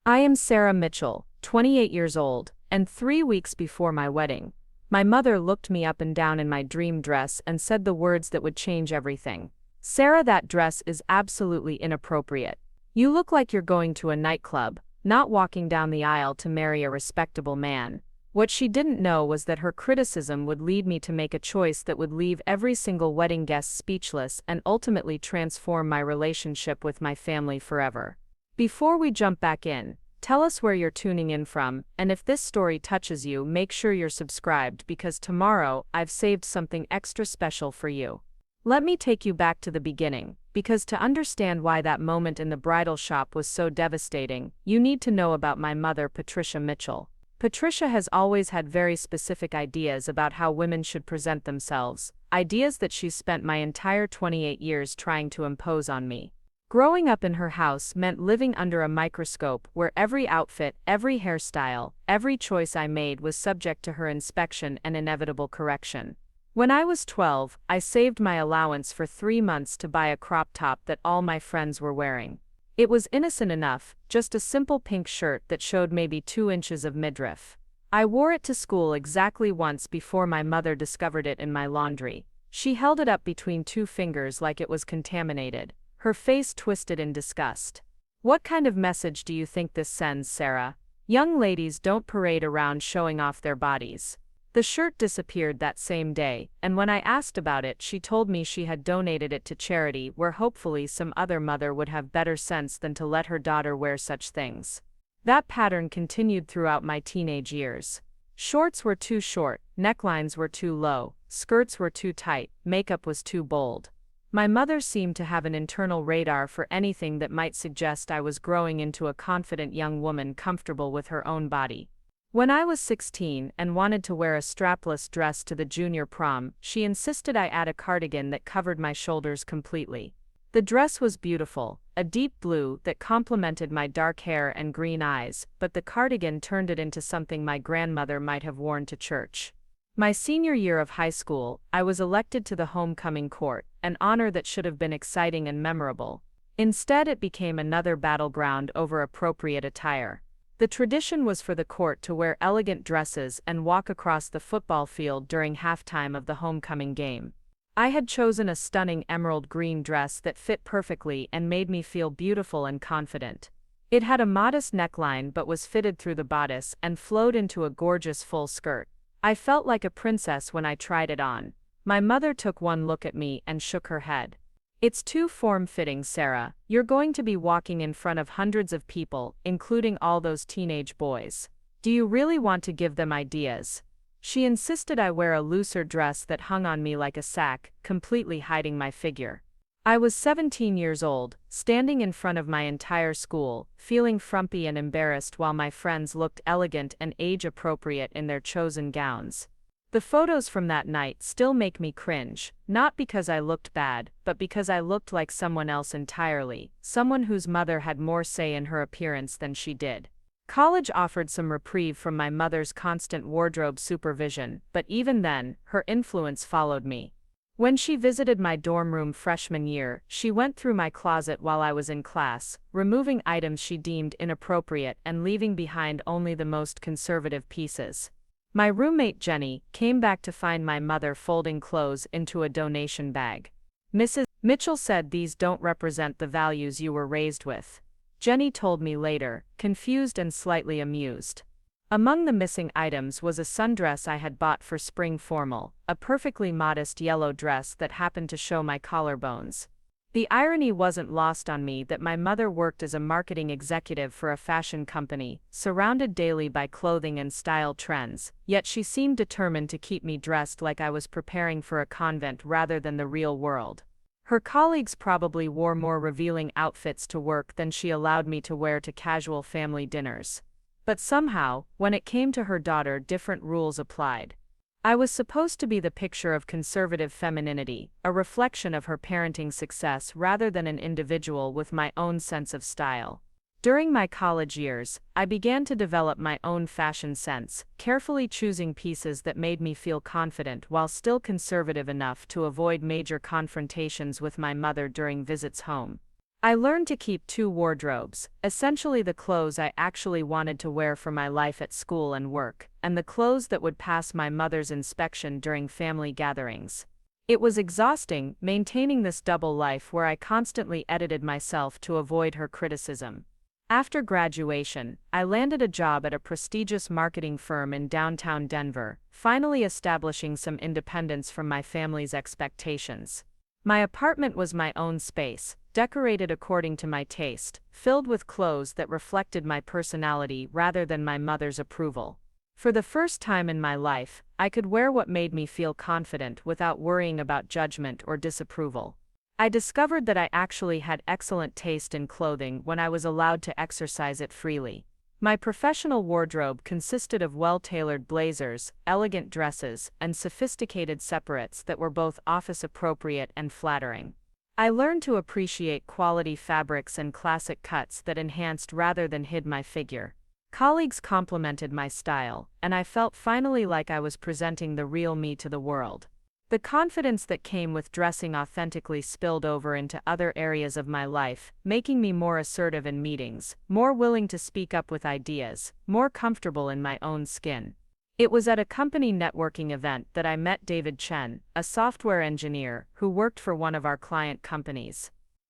I am Sarah Mitchell, 28 years old, and 3 weeks before my wedding. My mother looked me up and down in my dream dress and said the words that would change everything. Sarah, that dress is absolutely inappropriate. You look like you're going to a nightclub, not walking down the aisle to marry a respectable man. What she didn't know was that her criticism would lead me to make a choice that would leave every single wedding guest speechless and ultimately transform my relationship with my family forever. Before we jump back in, tell us where you're tuning in from, and if this story touches you, make sure you're subscribed because tomorrow I've saved something extra special for you. Let me take you back to the beginning, because to understand why that moment in the bridal shop was so devastating, you need to know about my mother, Patricia Mitchell. Patricia has always had very specific ideas about how women should present themselves, ideas that she's spent my entire 28 years trying to impose on me. Growing up in her house meant living under a microscope where every outfit, every hairstyle, every choice I made was subject to her inspection and inevitable correction. When I was 12, I saved my allowance for 3 months to buy a crop top that all my friends were wearing. It was innocent enough, just a simple pink shirt that showed maybe 2 inches of midriff. I wore it to school exactly once before my mother discovered it in my laundry. She held it up between 2 fingers like it was contaminated, her face twisted in disgust. What kind of message do you think this sends, Sarah? Young ladies don't parade around showing off their bodies. The shirt disappeared that same day, and when I asked about it, she told me she had donated it to charity where hopefully some other mother would have better sense than to let her daughter wear such things. That pattern continued throughout my teenage years. Shorts were too short, necklines were too low, skirts were too tight, makeup was too bold. My mother seemed to have an internal radar for anything that might suggest I was growing into a confident young woman comfortable with her own body. When I was 16 and wanted to wear a strapless dress to the junior prom, she insisted I add a cardigan that covered my shoulders completely. The dress was beautiful, a deep blue that complemented my dark hair and green eyes, but the cardigan turned it into something my grandmother might have worn to church. My senior year of high school, I was elected to the homecoming court, an honor that should have been exciting and memorable. Instead, it became another battleground over appropriate attire. The tradition was for the court to wear elegant dresses and walk across the football field during halftime of the homecoming game. I had chosen a stunning emerald green dress that fit perfectly and made me feel beautiful and confident. It had a modest neckline but was fitted through the bodice and flowed into a gorgeous full skirt. I felt like a princess when I tried it on. My mother took one look at me and shook her head. "It's too form-fitting, Sarah. You're going to be walking in front of hundreds of people, including all those teenage boys. Do you really want to give them ideas?" She insisted I wear a looser dress that hung on me like a sack, completely hiding my figure. I was 17 years old, standing in front of my entire school, feeling frumpy and embarrassed while my friends looked elegant and age-appropriate in their chosen gowns. The photos from that night still make me cringe, not because I looked bad, but because I looked like someone else entirely, someone whose mother had more say in her appearance than she did. College offered some reprieve from my mother's constant wardrobe supervision, but even then, her influence followed me. When she visited my dorm room freshman year, she went through my closet while I was in class, removing items she deemed inappropriate and leaving behind only the most conservative pieces. My roommate Jenny came back to find my mother folding clothes into a donation bag. "Mrs. Mitchell said these don't represent the values you were raised with," Jenny told me later, confused and slightly amused. Among the missing items was a sundress I had bought for spring formal, a perfectly modest yellow dress that happened to show my collarbones. The irony wasn't lost on me that my mother worked as a marketing executive for a fashion company, surrounded daily by clothing and style trends, yet she seemed determined to keep me dressed like I was preparing for a convent rather than the real world. Her colleagues probably wore more revealing outfits to work than she allowed me to wear to casual family dinners. But somehow, when it came to her daughter, different rules applied. I was supposed to be the picture of conservative femininity, a reflection of her parenting success rather than an individual with my own sense of style. During my college years, I began to develop my own fashion sense, carefully choosing pieces that made me feel confident while still conservative enough to avoid major confrontations with my mother during visits home. I learned to keep two wardrobes, essentially the clothes I actually wanted to wear for my life at school and work, and the clothes that would pass my mother's inspection during family gatherings. It was exhausting, maintaining this double life where I constantly edited myself to avoid her criticism. After graduation, I landed a job at a prestigious marketing firm in downtown Denver, finally establishing some independence from my family's expectations. My apartment was my own space, decorated according to my taste, filled with clothes that reflected my personality rather than my mother's approval. For the first time in my life, I could wear what made me feel confident without worrying about judgment or disapproval. I discovered that I actually had excellent taste in clothing when I was allowed to exercise it freely. My professional wardrobe consisted of well-tailored blazers, elegant dresses, and sophisticated separates that were both office-appropriate and flattering. I learned to appreciate quality fabrics and classic cuts that enhanced rather than hid my figure. Colleagues complimented my style, and I felt finally like I was presenting the real me to the world. The confidence that came with dressing authentically spilled over into other areas of my life, making me more assertive in meetings, more willing to speak up with ideas, more comfortable in my own skin. It was at a company networking event that I met David Chen, a software engineer who worked for one of our client companies.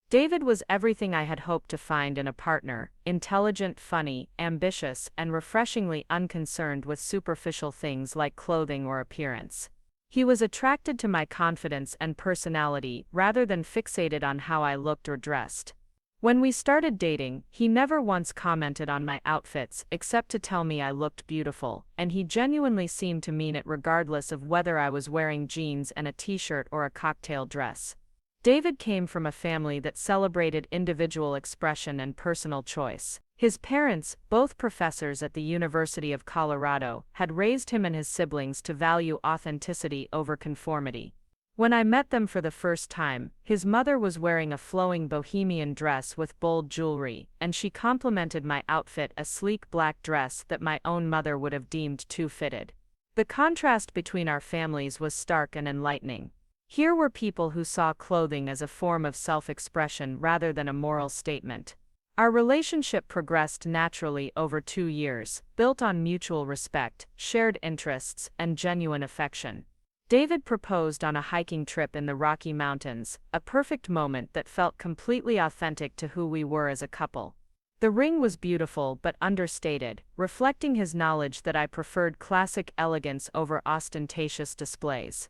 David was everything I had hoped to find in a partner: intelligent, funny, ambitious, and refreshingly unconcerned with superficial things like clothing or appearance. He was attracted to my confidence and personality rather than fixated on how I looked or dressed. When we started dating, he never once commented on my outfits except to tell me I looked beautiful, and he genuinely seemed to mean it regardless of whether I was wearing jeans and a t-shirt or a cocktail dress. David came from a family that celebrated individual expression and personal choice. His parents, both professors at the University of Colorado, had raised him and his siblings to value authenticity over conformity. When I met them for the first time, his mother was wearing a flowing bohemian dress with bold jewelry, and she complimented my outfit, a sleek black dress that my own mother would have deemed too fitted. The contrast between our families was stark and enlightening. Here were people who saw clothing as a form of self-expression rather than a moral statement. Our relationship progressed naturally over 2 years, built on mutual respect, shared interests, and genuine affection. David proposed on a hiking trip in the Rocky Mountains, a perfect moment that felt completely authentic to who we were as a couple. The ring was beautiful but understated, reflecting his knowledge that I preferred classic elegance over ostentatious displays.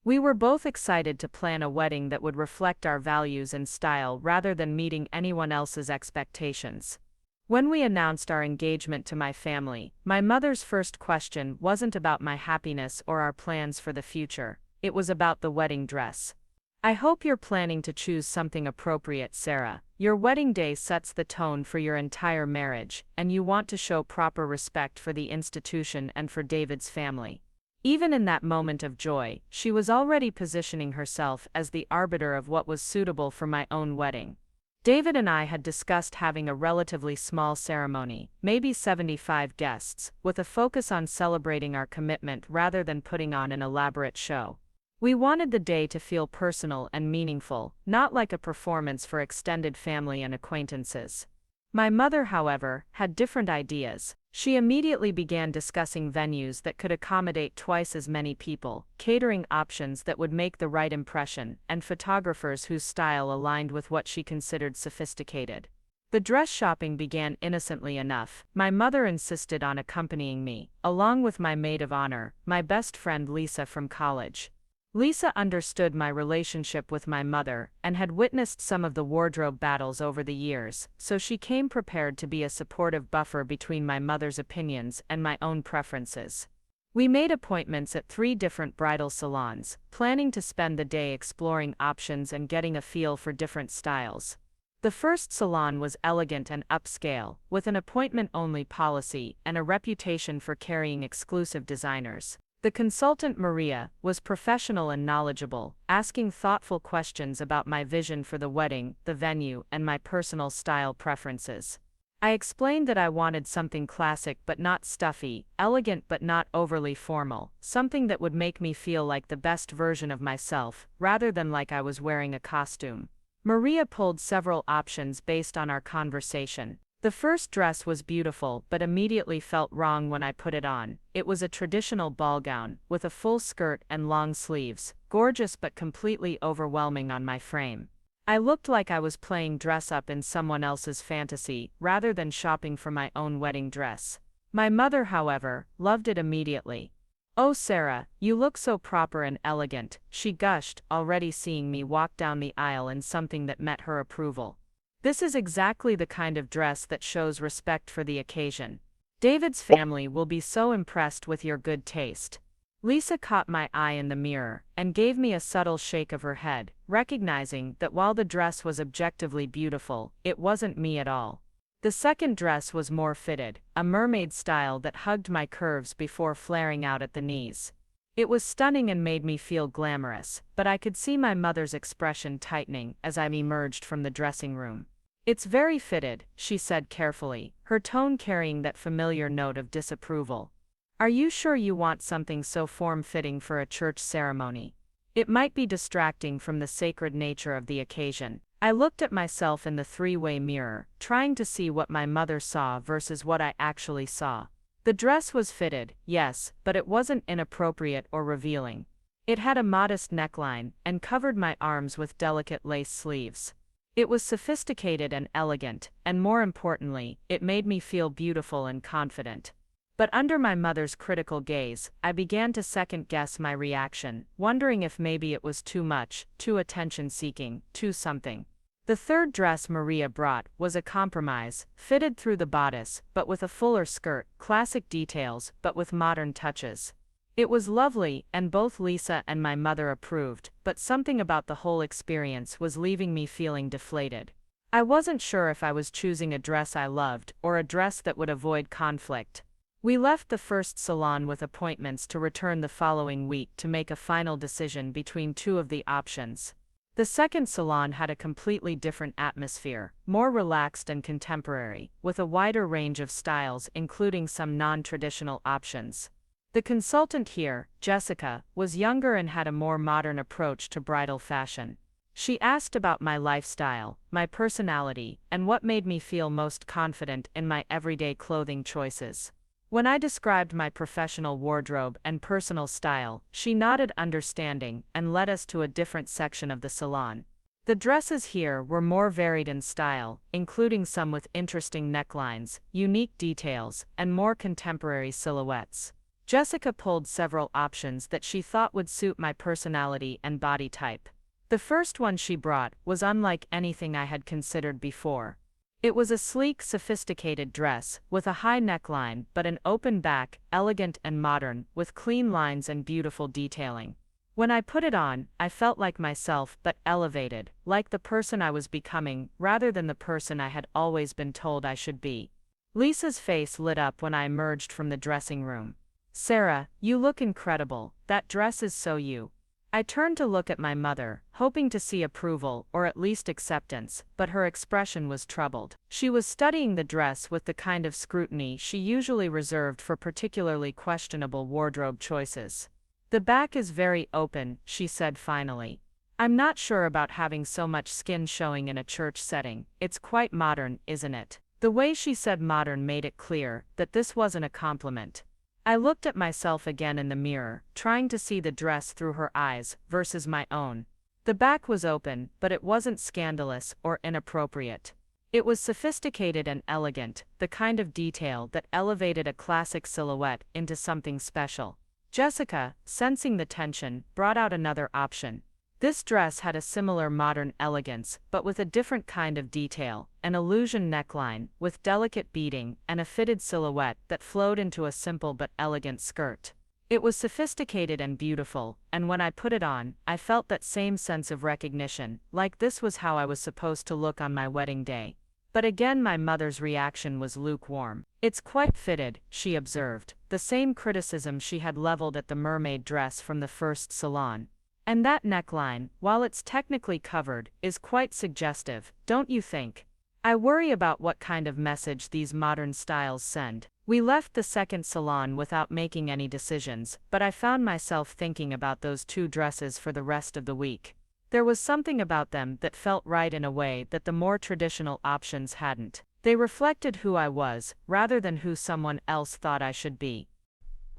We were both excited to plan a wedding that would reflect our values and style rather than meeting anyone else's expectations. When we announced our engagement to my family, my mother's first question wasn't about my happiness or our plans for the future. It was about the wedding dress. "I hope you're planning to choose something appropriate, Sarah. Your wedding day sets the tone for your entire marriage, and you want to show proper respect for the institution and for David's family." Even in that moment of joy, she was already positioning herself as the arbiter of what was suitable for my own wedding. David and I had discussed having a relatively small ceremony, maybe 75 guests, with a focus on celebrating our commitment rather than putting on an elaborate show. We wanted the day to feel personal and meaningful, not like a performance for extended family and acquaintances. My mother, however, had different ideas. She immediately began discussing venues that could accommodate twice as many people, catering options that would make the right impression, and photographers whose style aligned with what she considered sophisticated. The dress shopping began innocently enough. My mother insisted on accompanying me, along with my maid of honor, my best friend Lisa from college. Lisa understood my relationship with my mother and had witnessed some of the wardrobe battles over the years, so she came prepared to be a supportive buffer between my mother's opinions and my own preferences. We made appointments at 3 different bridal salons, planning to spend the day exploring options and getting a feel for different styles. The first salon was elegant and upscale, with an appointment-only policy and a reputation for carrying exclusive designers. The consultant, Maria, was professional and knowledgeable, asking thoughtful questions about my vision for the wedding, the venue, and my personal style preferences. I explained that I wanted something classic but not stuffy, elegant but not overly formal, something that would make me feel like the best version of myself, rather than like I was wearing a costume. Maria pulled several options based on our conversation. The first dress was beautiful but immediately felt wrong when I put it on. It was a traditional ball gown, with a full skirt and long sleeves, gorgeous but completely overwhelming on my frame. I looked like I was playing dress-up in someone else's fantasy, rather than shopping for my own wedding dress. My mother, however, loved it immediately. "Oh, Sarah, you look so proper and elegant," she gushed, already seeing me walk down the aisle in something that met her approval. "This is exactly the kind of dress that shows respect for the occasion. David's family will be so impressed with your good taste." Lisa caught my eye in the mirror and gave me a subtle shake of her head, recognizing that while the dress was objectively beautiful, it wasn't me at all. The second dress was more fitted, a mermaid style that hugged my curves before flaring out at the knees. It was stunning and made me feel glamorous, but I could see my mother's expression tightening as I emerged from the dressing room. "It's very fitted," she said carefully, her tone carrying that familiar note of disapproval. "Are you sure you want something so form-fitting for a church ceremony? It might be distracting from the sacred nature of the occasion." I looked at myself in the three-way mirror, trying to see what my mother saw versus what I actually saw. The dress was fitted, yes, but it wasn't inappropriate or revealing. It had a modest neckline and covered my arms with delicate lace sleeves. It was sophisticated and elegant, and more importantly, it made me feel beautiful and confident. But under my mother's critical gaze, I began to second-guess my reaction, wondering if maybe it was too much, too attention-seeking, too something. The third dress Maria brought was a compromise, fitted through the bodice, but with a fuller skirt, classic details, but with modern touches. It was lovely, and both Lisa and my mother approved, but something about the whole experience was leaving me feeling deflated. I wasn't sure if I was choosing a dress I loved, or a dress that would avoid conflict. We left the first salon with appointments to return the following week to make a final decision between two of the options. The second salon had a completely different atmosphere, more relaxed and contemporary, with a wider range of styles including some non-traditional options. The consultant here, Jessica, was younger and had a more modern approach to bridal fashion. She asked about my lifestyle, my personality, and what made me feel most confident in my everyday clothing choices. When I described my professional wardrobe and personal style, she nodded understanding and led us to a different section of the salon. The dresses here were more varied in style, including some with interesting necklines, unique details, and more contemporary silhouettes. Jessica pulled several options that she thought would suit my personality and body type. The first one she brought was unlike anything I had considered before. It was a sleek, sophisticated dress, with a high neckline but an open back, elegant and modern, with clean lines and beautiful detailing. When I put it on, I felt like myself but elevated, like the person I was becoming, rather than the person I had always been told I should be. Lisa's face lit up when I emerged from the dressing room. "Sarah, you look incredible, that dress is so you." I turned to look at my mother, hoping to see approval or at least acceptance, but her expression was troubled. She was studying the dress with the kind of scrutiny she usually reserved for particularly questionable wardrobe choices. "The back is very open," she said finally. "I'm not sure about having so much skin showing in a church setting. It's quite modern, isn't it?" The way she said modern made it clear that this wasn't a compliment. I looked at myself again in the mirror, trying to see the dress through her eyes versus my own. The back was open, but it wasn't scandalous or inappropriate. It was sophisticated and elegant, the kind of detail that elevated a classic silhouette into something special. Jessica, sensing the tension, brought out another option. This dress had a similar modern elegance, but with a different kind of detail, an illusion neckline, with delicate beading, and a fitted silhouette that flowed into a simple but elegant skirt. It was sophisticated and beautiful, and when I put it on, I felt that same sense of recognition, like this was how I was supposed to look on my wedding day. But again my mother's reaction was lukewarm. "It's quite fitted," she observed, the same criticism she had leveled at the mermaid dress from the first salon. "And that neckline, while it's technically covered, is quite suggestive, don't you think? I worry about what kind of message these modern styles send." We left the second salon without making any decisions, but I found myself thinking about those two dresses for the rest of the week. There was something about them that felt right in a way that the more traditional options hadn't. They reflected who I was, rather than who someone else thought I should be.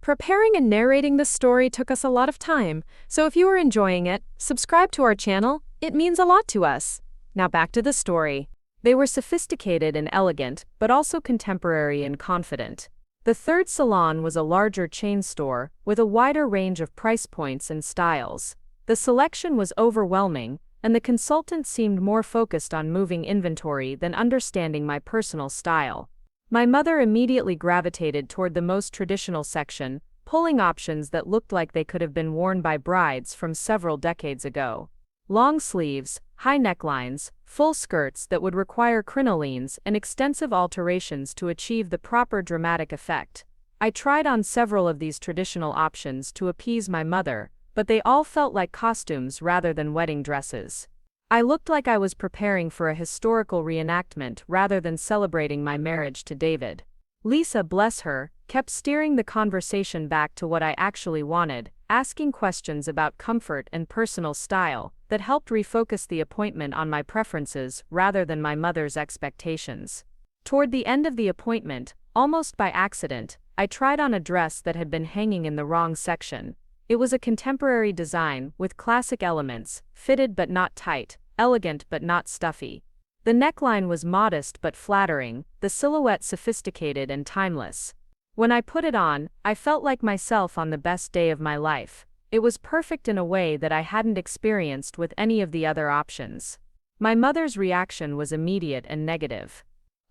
Preparing and narrating this story took us a lot of time, so if you are enjoying it, subscribe to our channel. It means a lot to us. Now back to the story. They were sophisticated and elegant, but also contemporary and confident. The third salon was a larger chain store, with a wider range of price points and styles. The selection was overwhelming, and the consultant seemed more focused on moving inventory than understanding my personal style. My mother immediately gravitated toward the most traditional section, pulling options that looked like they could have been worn by brides from several decades ago. Long sleeves, high necklines, full skirts that would require crinolines, and extensive alterations to achieve the proper dramatic effect. I tried on several of these traditional options to appease my mother, but they all felt like costumes rather than wedding dresses. I looked like I was preparing for a historical reenactment rather than celebrating my marriage to David. Lisa, bless her, kept steering the conversation back to what I actually wanted, asking questions about comfort and personal style that helped refocus the appointment on my preferences rather than my mother's expectations. Toward the end of the appointment, almost by accident, I tried on a dress that had been hanging in the wrong section. It was a contemporary design with classic elements, fitted but not tight, elegant but not stuffy. The neckline was modest but flattering, the silhouette sophisticated and timeless. When I put it on, I felt like myself on the best day of my life. It was perfect in a way that I hadn't experienced with any of the other options. My mother's reaction was immediate and negative.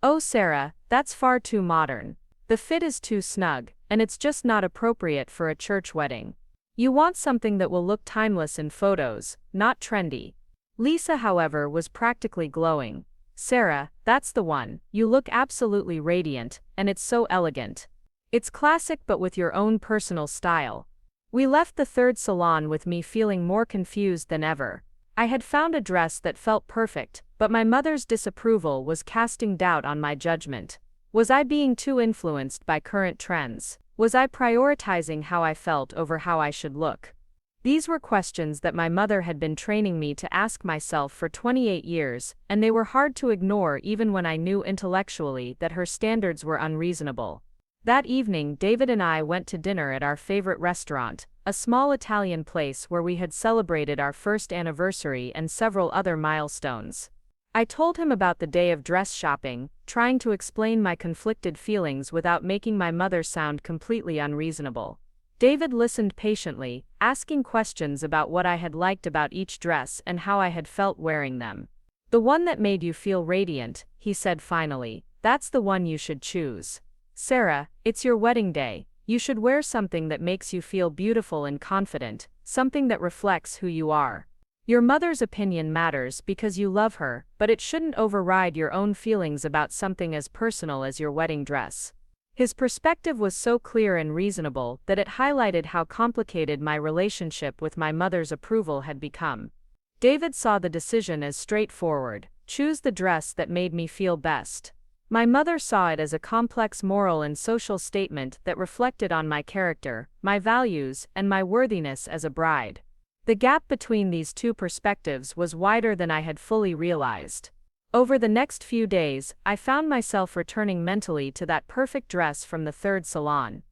"Oh, Sarah, that's far too modern. The fit is too snug, and it's just not appropriate for a church wedding. You want something that will look timeless in photos, not trendy." Lisa, however, was practically glowing. "Sarah, that's the one. You look absolutely radiant, and it's so elegant. It's classic but with your own personal style." We left the third salon with me feeling more confused than ever. I had found a dress that felt perfect, but my mother's disapproval was casting doubt on my judgment. Was I being too influenced by current trends? Was I prioritizing how I felt over how I should look? These were questions that my mother had been training me to ask myself for 28 years, and they were hard to ignore even when I knew intellectually that her standards were unreasonable. That evening, David and I went to dinner at our favorite restaurant, a small Italian place where we had celebrated our first anniversary and several other milestones. I told him about the day of dress shopping, trying to explain my conflicted feelings without making my mother sound completely unreasonable. David listened patiently, asking questions about what I had liked about each dress and how I had felt wearing them. "The one that made you feel radiant," he said finally, "that's the one you should choose. Sarah, it's your wedding day. You should wear something that makes you feel beautiful and confident, something that reflects who you are. Your mother's opinion matters because you love her, but it shouldn't override your own feelings about something as personal as your wedding dress." His perspective was so clear and reasonable that it highlighted how complicated my relationship with my mother's approval had become. David saw the decision as straightforward: choose the dress that made me feel best. My mother saw it as a complex moral and social statement that reflected on my character, my values, and my worthiness as a bride. The gap between these two perspectives was wider than I had fully realized. Over the next few days, I found myself returning mentally to that perfect dress from the third salon.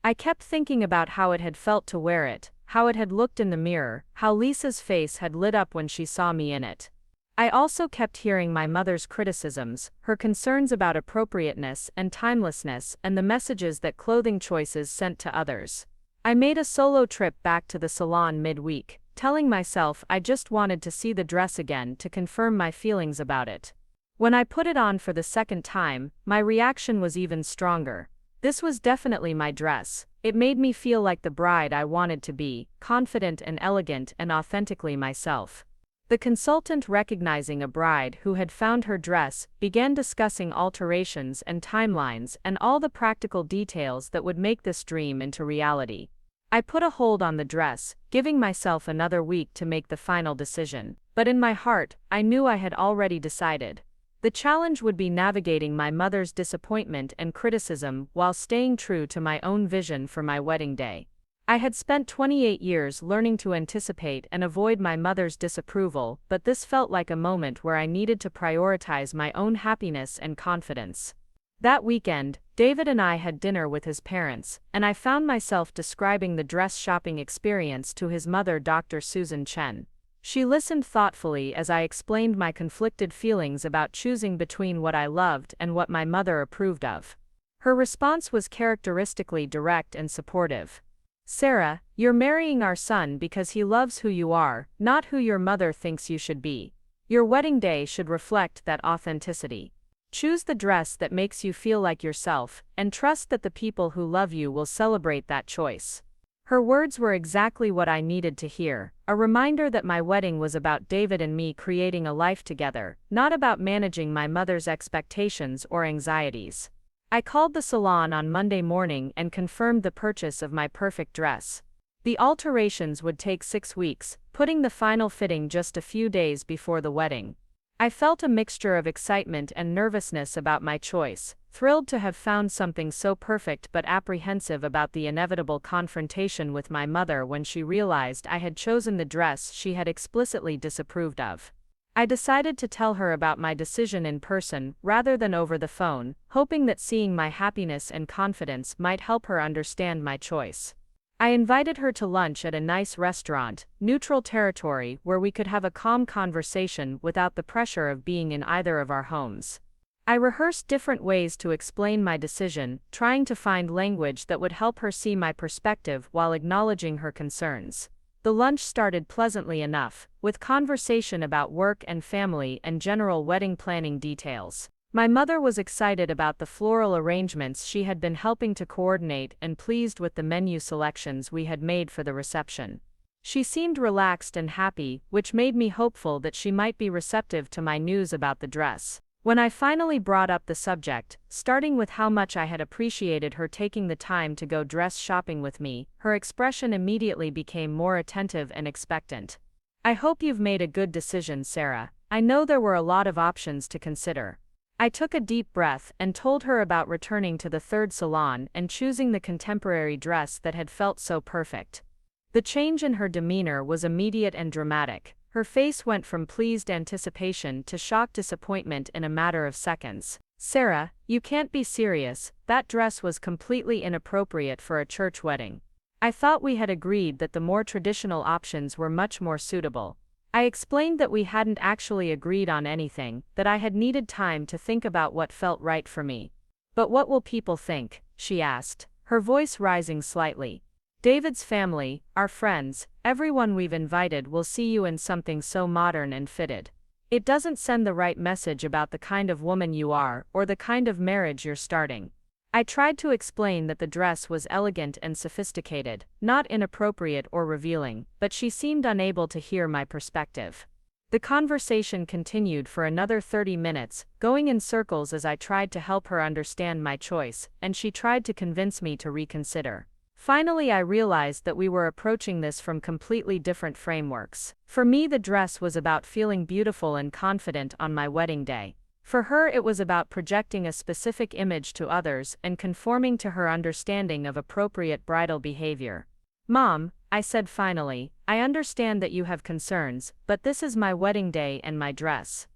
I kept thinking about how it had felt to wear it, how it had looked in the mirror, how Lisa's face had lit up when she saw me in it. I also kept hearing my mother's criticisms, her concerns about appropriateness and timelessness, and the messages that clothing choices sent to others. I made a solo trip back to the salon midweek, telling myself I just wanted to see the dress again to confirm my feelings about it. When I put it on for the second time, my reaction was even stronger. This was definitely my dress. It made me feel like the bride I wanted to be, confident and elegant and authentically myself. The consultant, recognizing a bride who had found her dress, began discussing alterations and timelines and all the practical details that would make this dream into reality. I put a hold on the dress, giving myself another week to make the final decision, but in my heart, I knew I had already decided. The challenge would be navigating my mother's disappointment and criticism while staying true to my own vision for my wedding day. I had spent 28 years learning to anticipate and avoid my mother's disapproval, but this felt like a moment where I needed to prioritize my own happiness and confidence. That weekend, David and I had dinner with his parents, and I found myself describing the dress shopping experience to his mother, Dr. Susan Chen. She listened thoughtfully as I explained my conflicted feelings about choosing between what I loved and what my mother approved of. Her response was characteristically direct and supportive. "Sarah, you're marrying our son because he loves who you are, not who your mother thinks you should be. Your wedding day should reflect that authenticity. Choose the dress that makes you feel like yourself, and trust that the people who love you will celebrate that choice." Her words were exactly what I needed to hear, a reminder that my wedding was about David and me creating a life together, not about managing my mother's expectations or anxieties. I called the salon on Monday morning and confirmed the purchase of my perfect dress. The alterations would take 6 weeks, putting the final fitting just a few days before the wedding. I felt a mixture of excitement and nervousness about my choice, thrilled to have found something so perfect but apprehensive about the inevitable confrontation with my mother when she realized I had chosen the dress she had explicitly disapproved of. I decided to tell her about my decision in person rather than over the phone, hoping that seeing my happiness and confidence might help her understand my choice. I invited her to lunch at a nice restaurant, neutral territory where we could have a calm conversation without the pressure of being in either of our homes. I rehearsed different ways to explain my decision, trying to find language that would help her see my perspective while acknowledging her concerns. The lunch started pleasantly enough, with conversation about work and family and general wedding planning details. My mother was excited about the floral arrangements she had been helping to coordinate and pleased with the menu selections we had made for the reception. She seemed relaxed and happy, which made me hopeful that she might be receptive to my news about the dress. When I finally brought up the subject, starting with how much I had appreciated her taking the time to go dress shopping with me, her expression immediately became more attentive and expectant. "I hope you've made a good decision, Sarah. I know there were a lot of options to consider." I took a deep breath and told her about returning to the third salon and choosing the contemporary dress that had felt so perfect. The change in her demeanor was immediate and dramatic. Her face went from pleased anticipation to shocked disappointment in a matter of seconds. "Sarah, you can't be serious, that dress was completely inappropriate for a church wedding. I thought we had agreed that the more traditional options were much more suitable." I explained that we hadn't actually agreed on anything, that I had needed time to think about what felt right for me. "But what will people think?" she asked, her voice rising slightly. "David's family, our friends, everyone we've invited will see you in something so modern and fitted. It doesn't send the right message about the kind of woman you are or the kind of marriage you're starting." I tried to explain that the dress was elegant and sophisticated, not inappropriate or revealing, but she seemed unable to hear my perspective. The conversation continued for another 30 minutes, going in circles as I tried to help her understand my choice, and she tried to convince me to reconsider. Finally, I realized that we were approaching this from completely different frameworks. For me, the dress was about feeling beautiful and confident on my wedding day. For her, it was about projecting a specific image to others and conforming to her understanding of appropriate bridal behavior. "Mom," I said finally, "I understand that you have concerns, but this is my wedding day and my dress.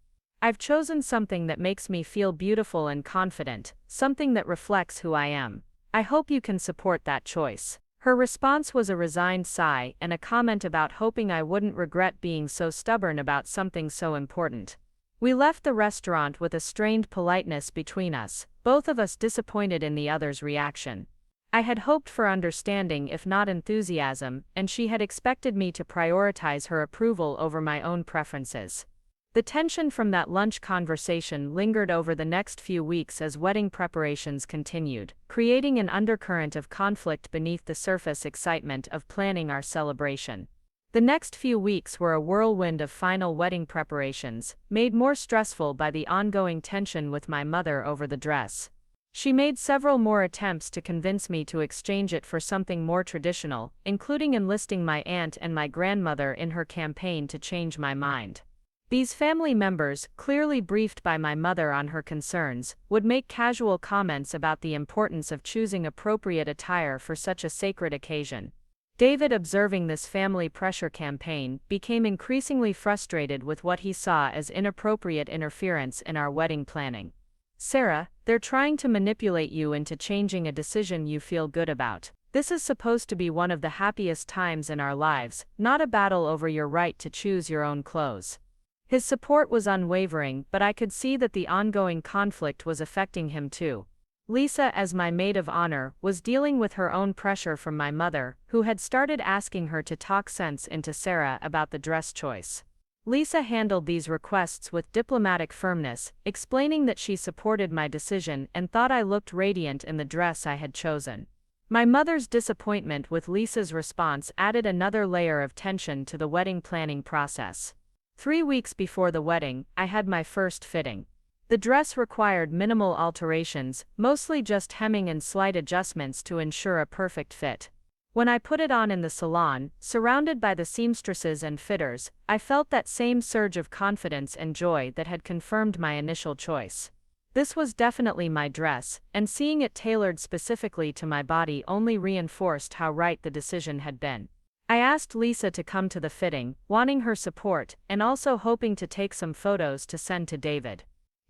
I've chosen something that makes me feel beautiful and confident, something that reflects who I am. I hope you can support that choice." Her response was a resigned sigh and a comment about hoping I wouldn't regret being so stubborn about something so important. We left the restaurant with a strained politeness between us, both of us disappointed in the other's reaction. I had hoped for understanding if not enthusiasm, and she had expected me to prioritize her approval over my own preferences. The tension from that lunch conversation lingered over the next few weeks as wedding preparations continued, creating an undercurrent of conflict beneath the surface excitement of planning our celebration. The next few weeks were a whirlwind of final wedding preparations, made more stressful by the ongoing tension with my mother over the dress. She made several more attempts to convince me to exchange it for something more traditional, including enlisting my aunt and my grandmother in her campaign to change my mind. These family members, clearly briefed by my mother on her concerns, would make casual comments about the importance of choosing appropriate attire for such a sacred occasion. David, observing this family pressure campaign, became increasingly frustrated with what he saw as inappropriate interference in our wedding planning. "Sarah, they're trying to manipulate you into changing a decision you feel good about. This is supposed to be one of the happiest times in our lives, not a battle over your right to choose your own clothes." His support was unwavering, but I could see that the ongoing conflict was affecting him too. Lisa, as my maid of honor, was dealing with her own pressure from my mother, who had started asking her to talk sense into Sarah about the dress choice. Lisa handled these requests with diplomatic firmness, explaining that she supported my decision and thought I looked radiant in the dress I had chosen. My mother's disappointment with Lisa's response added another layer of tension to the wedding planning process. 3 weeks before the wedding, I had my first fitting. The dress required minimal alterations, mostly just hemming and slight adjustments to ensure a perfect fit. When I put it on in the salon, surrounded by the seamstresses and fitters, I felt that same surge of confidence and joy that had confirmed my initial choice. This was definitely my dress, and seeing it tailored specifically to my body only reinforced how right the decision had been. I asked Lisa to come to the fitting, wanting her support, and also hoping to take some photos to send to David.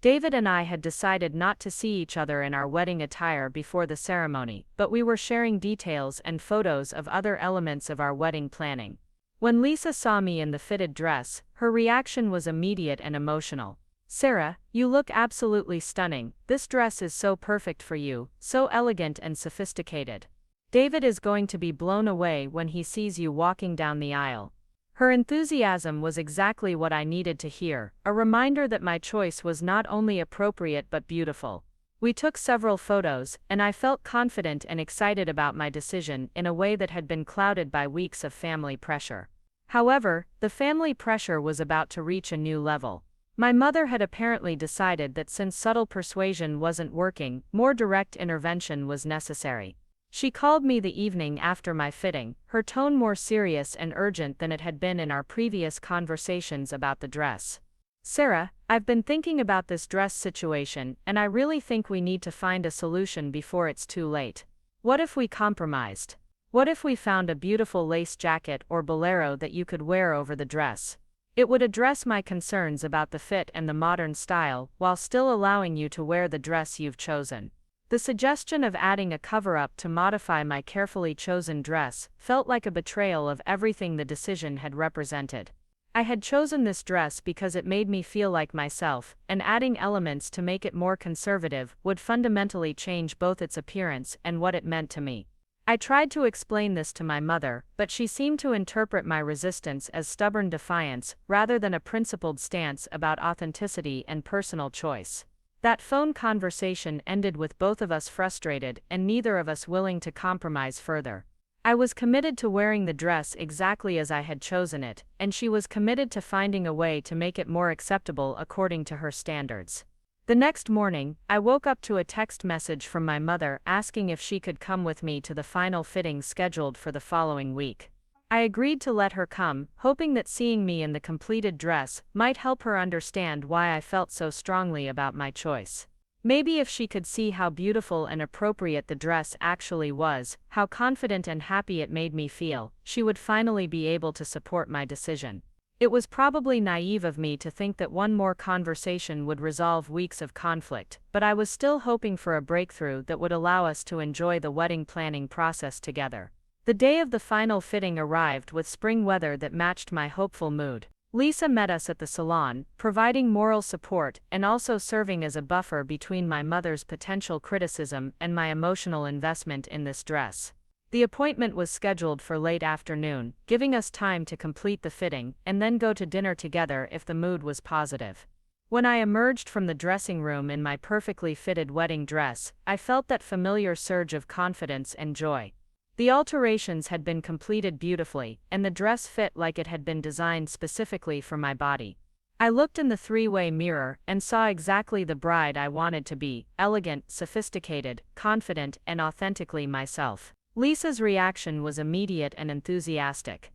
David and I had decided not to see each other in our wedding attire before the ceremony, but we were sharing details and photos of other elements of our wedding planning. When Lisa saw me in the fitted dress, her reaction was immediate and emotional. "Sarah, you look absolutely stunning. This dress is so perfect for you, so elegant and sophisticated. David is going to be blown away when he sees you walking down the aisle." Her enthusiasm was exactly what I needed to hear, a reminder that my choice was not only appropriate but beautiful. We took several photos, and I felt confident and excited about my decision in a way that had been clouded by weeks of family pressure. However, the family pressure was about to reach a new level. My mother had apparently decided that since subtle persuasion wasn't working, more direct intervention was necessary. She called me the evening after my fitting, her tone more serious and urgent than it had been in our previous conversations about the dress. "Sarah, I've been thinking about this dress situation, and I really think we need to find a solution before it's too late. What if we compromised? What if we found a beautiful lace jacket or bolero that you could wear over the dress? It would address my concerns about the fit and the modern style, while still allowing you to wear the dress you've chosen." The suggestion of adding a cover-up to modify my carefully chosen dress felt like a betrayal of everything the decision had represented. I had chosen this dress because it made me feel like myself, and adding elements to make it more conservative would fundamentally change both its appearance and what it meant to me. I tried to explain this to my mother, but she seemed to interpret my resistance as stubborn defiance rather than a principled stance about authenticity and personal choice. That phone conversation ended with both of us frustrated and neither of us willing to compromise further. I was committed to wearing the dress exactly as I had chosen it, and she was committed to finding a way to make it more acceptable according to her standards. The next morning, I woke up to a text message from my mother asking if she could come with me to the final fitting scheduled for the following week. I agreed to let her come, hoping that seeing me in the completed dress might help her understand why I felt so strongly about my choice. Maybe if she could see how beautiful and appropriate the dress actually was, how confident and happy it made me feel, she would finally be able to support my decision. It was probably naive of me to think that one more conversation would resolve weeks of conflict, but I was still hoping for a breakthrough that would allow us to enjoy the wedding planning process together. The day of the final fitting arrived with spring weather that matched my hopeful mood. Lisa met us at the salon, providing moral support and also serving as a buffer between my mother's potential criticism and my emotional investment in this dress. The appointment was scheduled for late afternoon, giving us time to complete the fitting and then go to dinner together if the mood was positive. When I emerged from the dressing room in my perfectly fitted wedding dress, I felt that familiar surge of confidence and joy. The alterations had been completed beautifully, and the dress fit like it had been designed specifically for my body. I looked in the three-way mirror and saw exactly the bride I wanted to be: elegant, sophisticated, confident, and authentically myself. Lisa's reaction was immediate and enthusiastic.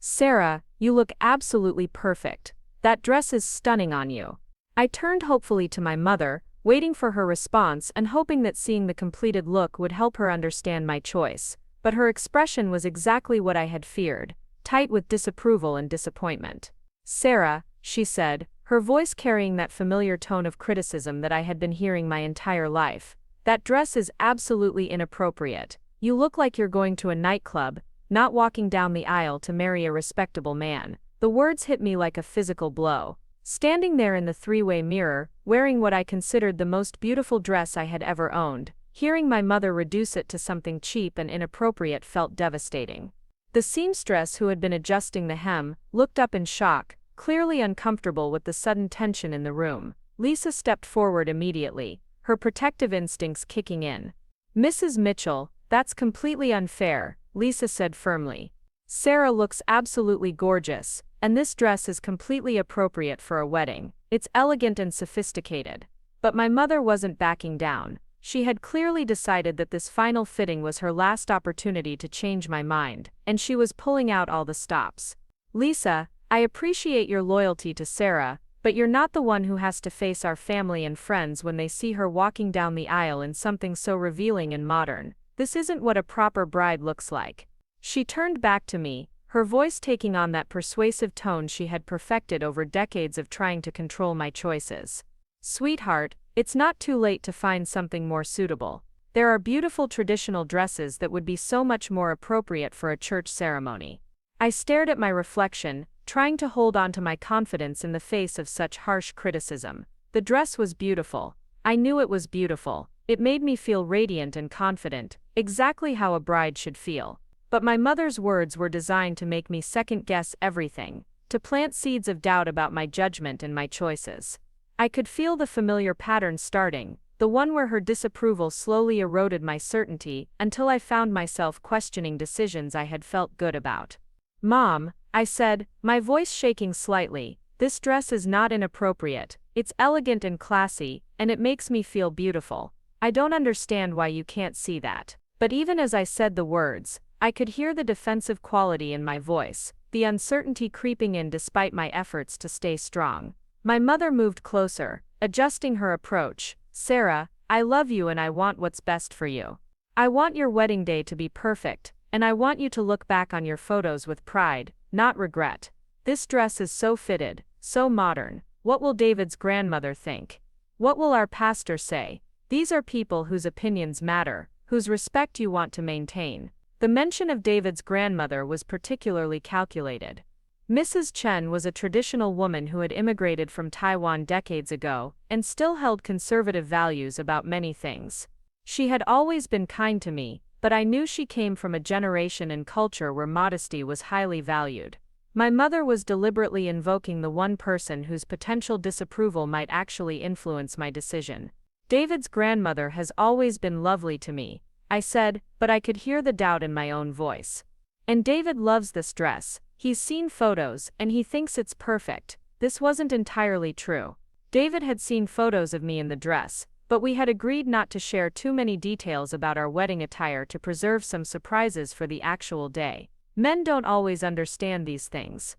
"Sarah, you look absolutely perfect. That dress is stunning on you." I turned hopefully to my mother, waiting for her response and hoping that seeing the completed look would help her understand my choice. but her expression was exactly what I had feared, tight with disapproval and disappointment. "Sarah," she said, her voice carrying that familiar tone of criticism that I had been hearing my entire life, "that dress is absolutely inappropriate. You look like you're going to a nightclub, not walking down the aisle to marry a respectable man." The words hit me like a physical blow. Standing there in the three-way mirror, wearing what I considered the most beautiful dress I had ever owned, hearing my mother reduce it to something cheap and inappropriate felt devastating. The seamstress who had been adjusting the hem looked up in shock, clearly uncomfortable with the sudden tension in the room. Lisa stepped forward immediately, her protective instincts kicking in. "Mrs. Mitchell, that's completely unfair," Lisa said firmly. "Sarah looks absolutely gorgeous, and this dress is completely appropriate for a wedding. It's elegant and sophisticated." But my mother wasn't backing down. She had clearly decided that this final fitting was her last opportunity to change my mind, and she was pulling out all the stops. "Lisa, I appreciate your loyalty to Sarah, but you're not the one who has to face our family and friends when they see her walking down the aisle in something so revealing and modern. This isn't what a proper bride looks like." She turned back to me, her voice taking on that persuasive tone she had perfected over decades of trying to control my choices. "Sweetheart, it's not too late to find something more suitable. There are beautiful traditional dresses that would be so much more appropriate for a church ceremony." I stared at my reflection, trying to hold on to my confidence in the face of such harsh criticism. The dress was beautiful. I knew it was beautiful. It made me feel radiant and confident, exactly how a bride should feel. But my mother's words were designed to make me second-guess everything, to plant seeds of doubt about my judgment and my choices. I could feel the familiar pattern starting, the one where her disapproval slowly eroded my certainty until I found myself questioning decisions I had felt good about. "Mom," I said, my voice shaking slightly, "this dress is not inappropriate, it's elegant and classy, and it makes me feel beautiful. I don't understand why you can't see that." But even as I said the words, I could hear the defensive quality in my voice, the uncertainty creeping in despite my efforts to stay strong. My mother moved closer, adjusting her approach. "Sarah, I love you and I want what's best for you. I want your wedding day to be perfect, and I want you to look back on your photos with pride, not regret. This dress is so fitted, so modern. What will David's grandmother think? What will our pastor say? These are people whose opinions matter, whose respect you want to maintain." The mention of David's grandmother was particularly calculated. Mrs. Chen was a traditional woman who had immigrated from Taiwan decades ago and still held conservative values about many things. She had always been kind to me, but I knew she came from a generation and culture where modesty was highly valued. My mother was deliberately invoking the one person whose potential disapproval might actually influence my decision. "David's grandmother has always been lovely to me," I said, but I could hear the doubt in my own voice. "And David loves this dress. He's seen photos, and he thinks it's perfect." This wasn't entirely true. David had seen photos of me in the dress, but we had agreed not to share too many details about our wedding attire to preserve some surprises for the actual day. Men don't always understand these things.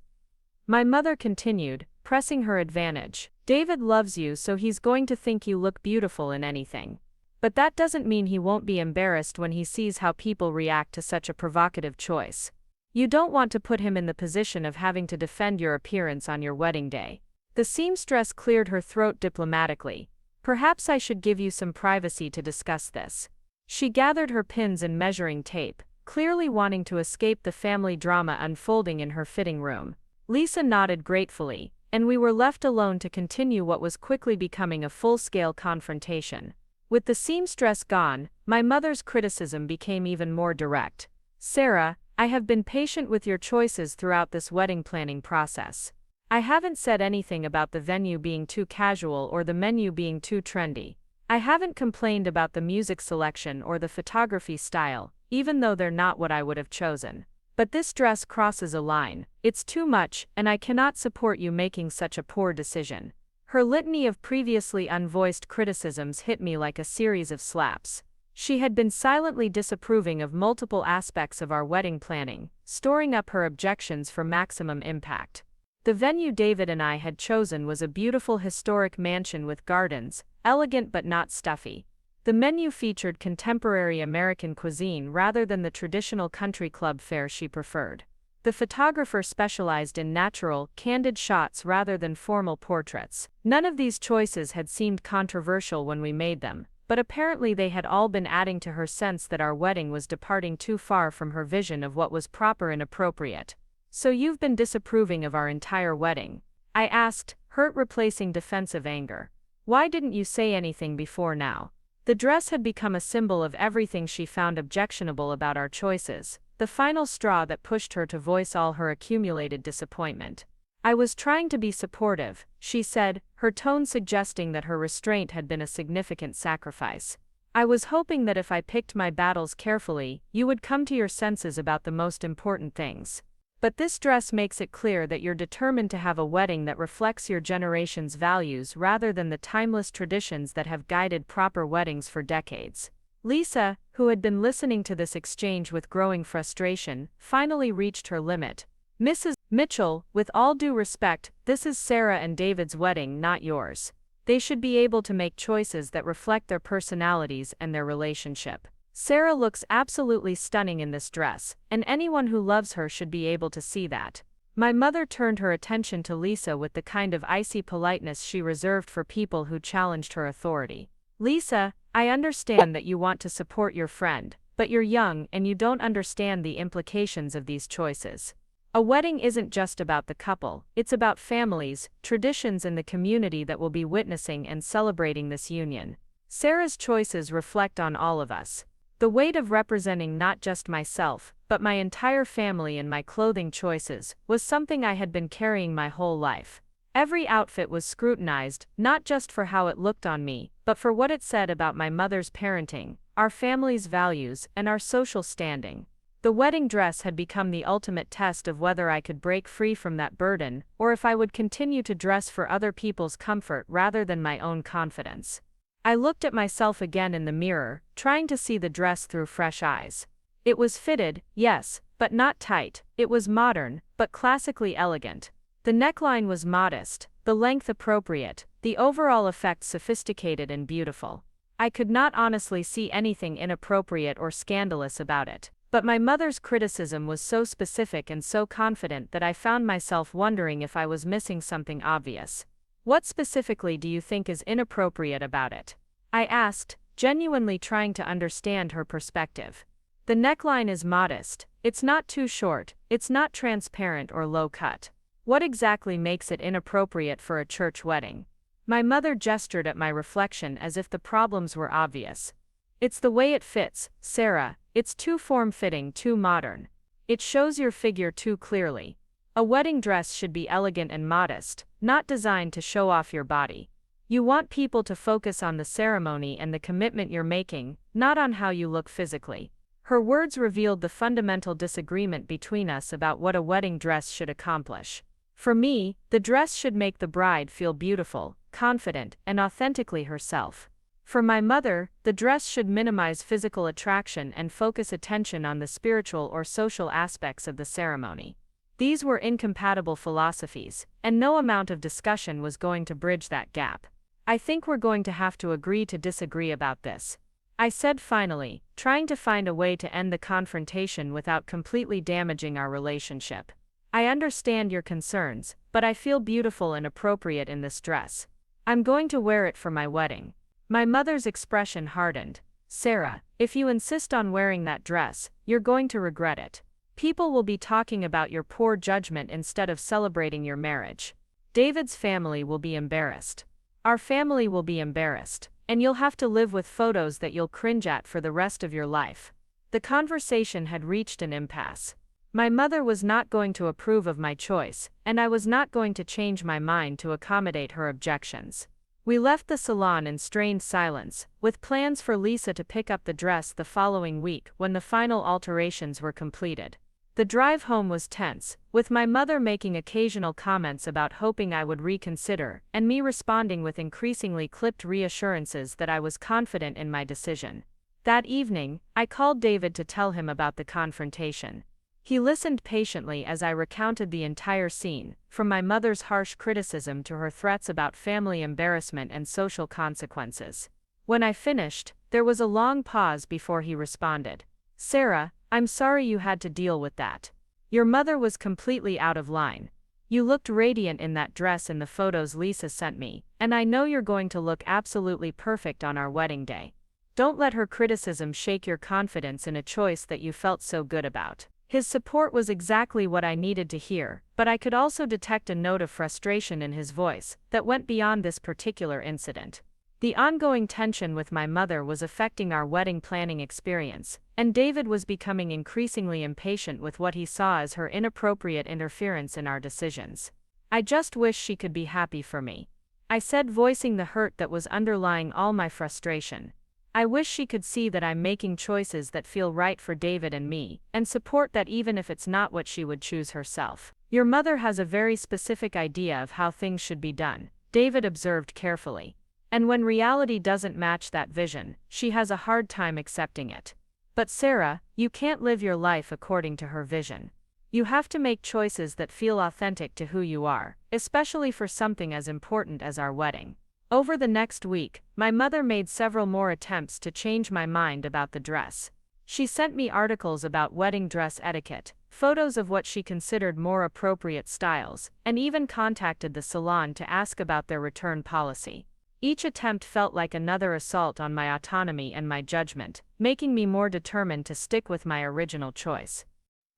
My mother continued, pressing her advantage. "David loves you, so he's going to think you look beautiful in anything. But that doesn't mean he won't be embarrassed when he sees how people react to such a provocative choice. You don't want to put him in the position of having to defend your appearance on your wedding day." The seamstress cleared her throat diplomatically. "Perhaps I should give you some privacy to discuss this." She gathered her pins and measuring tape, clearly wanting to escape the family drama unfolding in her fitting room. Lisa nodded gratefully, and we were left alone to continue what was quickly becoming a full-scale confrontation. With the seamstress gone, my mother's criticism became even more direct. "Sarah, I have been patient with your choices throughout this wedding planning process. I haven't said anything about the venue being too casual or the menu being too trendy. I haven't complained about the music selection or the photography style, even though they're not what I would have chosen. But this dress crosses a line. It's too much, and I cannot support you making such a poor decision." Her litany of previously unvoiced criticisms hit me like a series of slaps. She had been silently disapproving of multiple aspects of our wedding planning, storing up her objections for maximum impact. The venue David and I had chosen was a beautiful historic mansion with gardens, elegant but not stuffy. The menu featured contemporary American cuisine rather than the traditional country club fare she preferred. The photographer specialized in natural, candid shots rather than formal portraits. None of these choices had seemed controversial when we made them, but apparently they had all been adding to her sense that our wedding was departing too far from her vision of what was proper and appropriate. "So you've been disapproving of our entire wedding?" I asked, hurt replacing defensive anger. "Why didn't you say anything before now?" The dress had become a symbol of everything she found objectionable about our choices, the final straw that pushed her to voice all her accumulated disappointment. "I was trying to be supportive," she said, her tone suggesting that her restraint had been a significant sacrifice. "I was hoping that if I picked my battles carefully, you would come to your senses about the most important things. But this dress makes it clear that you're determined to have a wedding that reflects your generation's values rather than the timeless traditions that have guided proper weddings for decades." Lisa, who had been listening to this exchange with growing frustration, finally reached her limit. "Mrs. Mitchell, with all due respect, this is Sarah and David's wedding, not yours. They should be able to make choices that reflect their personalities and their relationship. Sarah looks absolutely stunning in this dress, and anyone who loves her should be able to see that." My mother turned her attention to Lisa with the kind of icy politeness she reserved for people who challenged her authority. "Lisa, I understand that you want to support your friend, but you're young and you don't understand the implications of these choices. A wedding isn't just about the couple, it's about families, traditions, and the community that will be witnessing and celebrating this union. Sarah's choices reflect on all of us. The weight of representing not just myself, but my entire family in my clothing choices, was something I had been carrying my whole life. Every outfit was scrutinized, not just for how it looked on me, but for what it said about my mother's parenting, our family's values, and our social standing. The wedding dress had become the ultimate test of whether I could break free from that burden, or if I would continue to dress for other people's comfort rather than my own confidence. I looked at myself again in the mirror, trying to see the dress through fresh eyes. It was fitted, yes, but not tight. It was modern, but classically elegant. The neckline was modest, the length appropriate, the overall effect sophisticated and beautiful. I could not honestly see anything inappropriate or scandalous about it. But my mother's criticism was so specific and so confident that I found myself wondering if I was missing something obvious. "What specifically do you think is inappropriate about it?" I asked, genuinely trying to understand her perspective. "The neckline is modest, it's not too short, it's not transparent or low cut. What exactly makes it inappropriate for a church wedding?" My mother gestured at my reflection as if the problems were obvious. "It's the way it fits, Sarah. It's too form-fitting, too modern. It shows your figure too clearly. A wedding dress should be elegant and modest, not designed to show off your body. You want people to focus on the ceremony and the commitment you're making, not on how you look physically." Her words revealed the fundamental disagreement between us about what a wedding dress should accomplish. For me, the dress should make the bride feel beautiful, confident, and authentically herself. For my mother, the dress should minimize physical attraction and focus attention on the spiritual or social aspects of the ceremony. These were incompatible philosophies, and no amount of discussion was going to bridge that gap. "I think we're going to have to agree to disagree about this," I said finally, trying to find a way to end the confrontation without completely damaging our relationship. "I understand your concerns, but I feel beautiful and appropriate in this dress. I'm going to wear it for my wedding." My mother's expression hardened. "Sarah, if you insist on wearing that dress, you're going to regret it. People will be talking about your poor judgment instead of celebrating your marriage. David's family will be embarrassed. Our family will be embarrassed, and you'll have to live with photos that you'll cringe at for the rest of your life." The conversation had reached an impasse. My mother was not going to approve of my choice, and I was not going to change my mind to accommodate her objections. We left the salon in strained silence, with plans for Lisa to pick up the dress the following week when the final alterations were completed. The drive home was tense, with my mother making occasional comments about hoping I would reconsider, and me responding with increasingly clipped reassurances that I was confident in my decision. That evening, I called David to tell him about the confrontation. He listened patiently as I recounted the entire scene, from my mother's harsh criticism to her threats about family embarrassment and social consequences. When I finished, There was a long pause before he responded. Sarah, I'm sorry you had to deal with that. Your mother was completely out of line. You looked radiant in that dress in the photos Lisa sent me, and I know you're going to look absolutely perfect on our wedding day. Don't let her criticism shake your confidence in a choice that you felt so good about. His support was exactly what I needed to hear, but I could also detect a note of frustration in his voice that went beyond this particular incident. The ongoing tension with my mother was affecting our wedding planning experience, and David was becoming increasingly impatient with what he saw as her inappropriate interference in our decisions. I just wish she could be happy for me, I said, voicing the hurt that was underlying all my frustration. I wish she could see that I'm making choices that feel right for David and me, and support that even if it's not what she would choose herself. Your mother has a very specific idea of how things should be done, David observed carefully. And when reality doesn't match that vision, she has a hard time accepting it. But Sarah, you can't live your life according to her vision. You have to make choices that feel authentic to who you are, especially for something as important as our wedding. Over the next week, my mother made several more attempts to change my mind about the dress. She sent me articles about wedding dress etiquette, photos of what she considered more appropriate styles, and even contacted the salon to ask about their return policy. Each attempt felt like another assault on my autonomy and my judgment, making me more determined to stick with my original choice.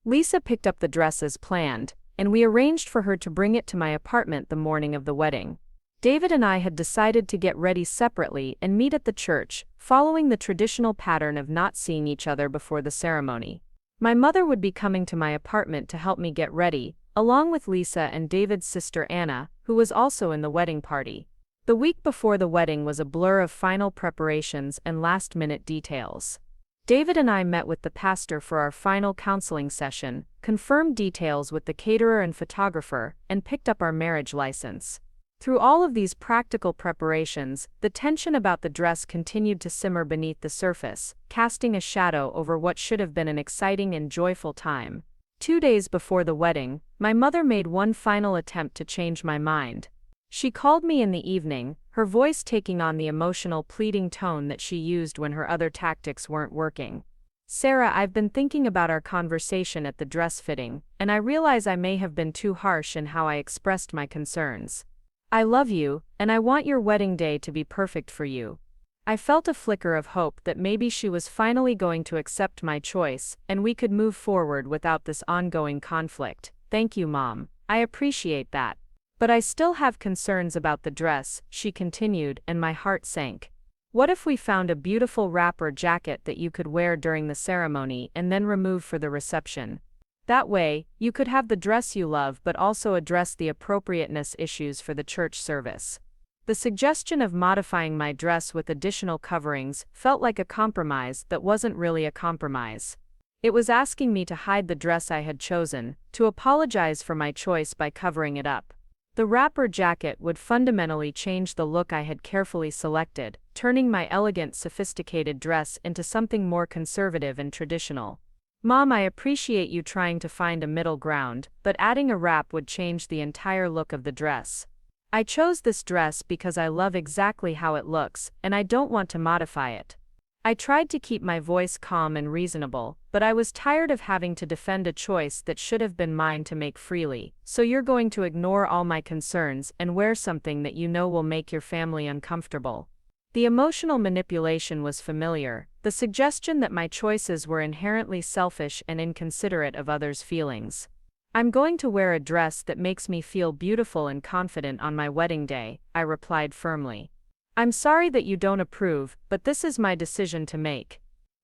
Lisa picked up the dress as planned, and we arranged for her to bring it to my apartment the morning of the wedding. David and I had decided to get ready separately and meet at the church, following the traditional pattern of not seeing each other before the ceremony. My mother would be coming to my apartment to help me get ready, along with Lisa and David's sister Anna, who was also in the wedding party. The week before the wedding was a blur of final preparations and last-minute details. David and I met with the pastor for our final counseling session, confirmed details with the caterer and photographer, and picked up our marriage license. Through all of these practical preparations, the tension about the dress continued to simmer beneath the surface, casting a shadow over what should have been an exciting and joyful time. 2 days before the wedding, my mother made one final attempt to change my mind. She called me in the evening, her voice taking on the emotional pleading tone that she used when her other tactics weren't working. Sarah, I've been thinking about our conversation at the dress fitting, and I realize I may have been too harsh in how I expressed my concerns. I love you, and I want your wedding day to be perfect for you. I felt a flicker of hope that maybe she was finally going to accept my choice, and we could move forward without this ongoing conflict. Thank you, Mom. I appreciate that. But I still have concerns about the dress, she continued, and my heart sank. What if we found a beautiful wrap or jacket that you could wear during the ceremony and then remove for the reception? That way, you could have the dress you love but also address the appropriateness issues for the church service. The suggestion of modifying my dress with additional coverings felt like a compromise that wasn't really a compromise. It was asking me to hide the dress I had chosen, to apologize for my choice by covering it up. The wrapper jacket would fundamentally change the look I had carefully selected, turning my elegant, sophisticated dress into something more conservative and traditional. Mom, I appreciate you trying to find a middle ground, but adding a wrap would change the entire look of the dress. I chose this dress because I love exactly how it looks, and I don't want to modify it. I tried to keep my voice calm and reasonable, but I was tired of having to defend a choice that should have been mine to make freely. So you're going to ignore all my concerns and wear something that you know will make your family uncomfortable. The emotional manipulation was familiar, the suggestion that my choices were inherently selfish and inconsiderate of others' feelings. I'm going to wear a dress that makes me feel beautiful and confident on my wedding day, I replied firmly. I'm sorry that you don't approve, but this is my decision to make.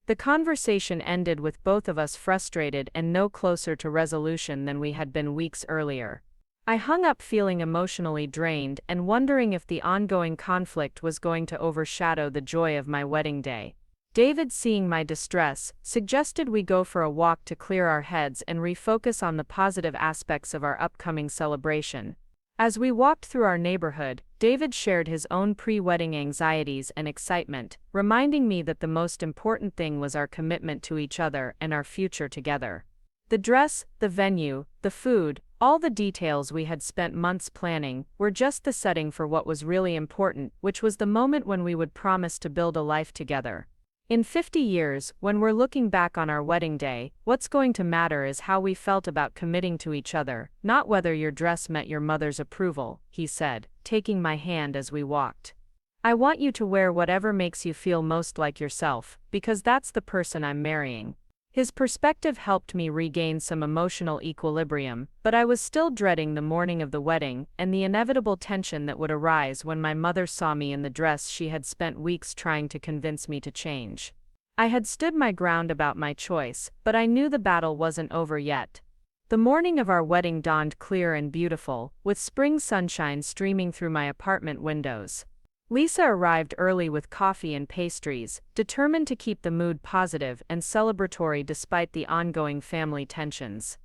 The conversation ended with both of us frustrated and no closer to resolution than we had been weeks earlier. I hung up feeling emotionally drained and wondering if the ongoing conflict was going to overshadow the joy of my wedding day. David, seeing my distress, suggested we go for a walk to clear our heads and refocus on the positive aspects of our upcoming celebration. As we walked through our neighborhood, David shared his own pre-wedding anxieties and excitement, reminding me that the most important thing was our commitment to each other and our future together. The dress, the venue, the food, all the details we had spent months planning, were just the setting for what was really important, which was the moment when we would promise to build a life together. In 50 years, when we're looking back on our wedding day, what's going to matter is how we felt about committing to each other, not whether your dress met your mother's approval, he said, taking my hand as we walked. I want you to wear whatever makes you feel most like yourself, because that's the person I'm marrying. His perspective helped me regain some emotional equilibrium, but I was still dreading the morning of the wedding and the inevitable tension that would arise when my mother saw me in the dress she had spent weeks trying to convince me to change. I had stood my ground about my choice, but I knew the battle wasn't over yet. The morning of our wedding dawned clear and beautiful, with spring sunshine streaming through my apartment windows. Lisa arrived early with coffee and pastries, determined to keep the mood positive and celebratory despite the ongoing family tensions.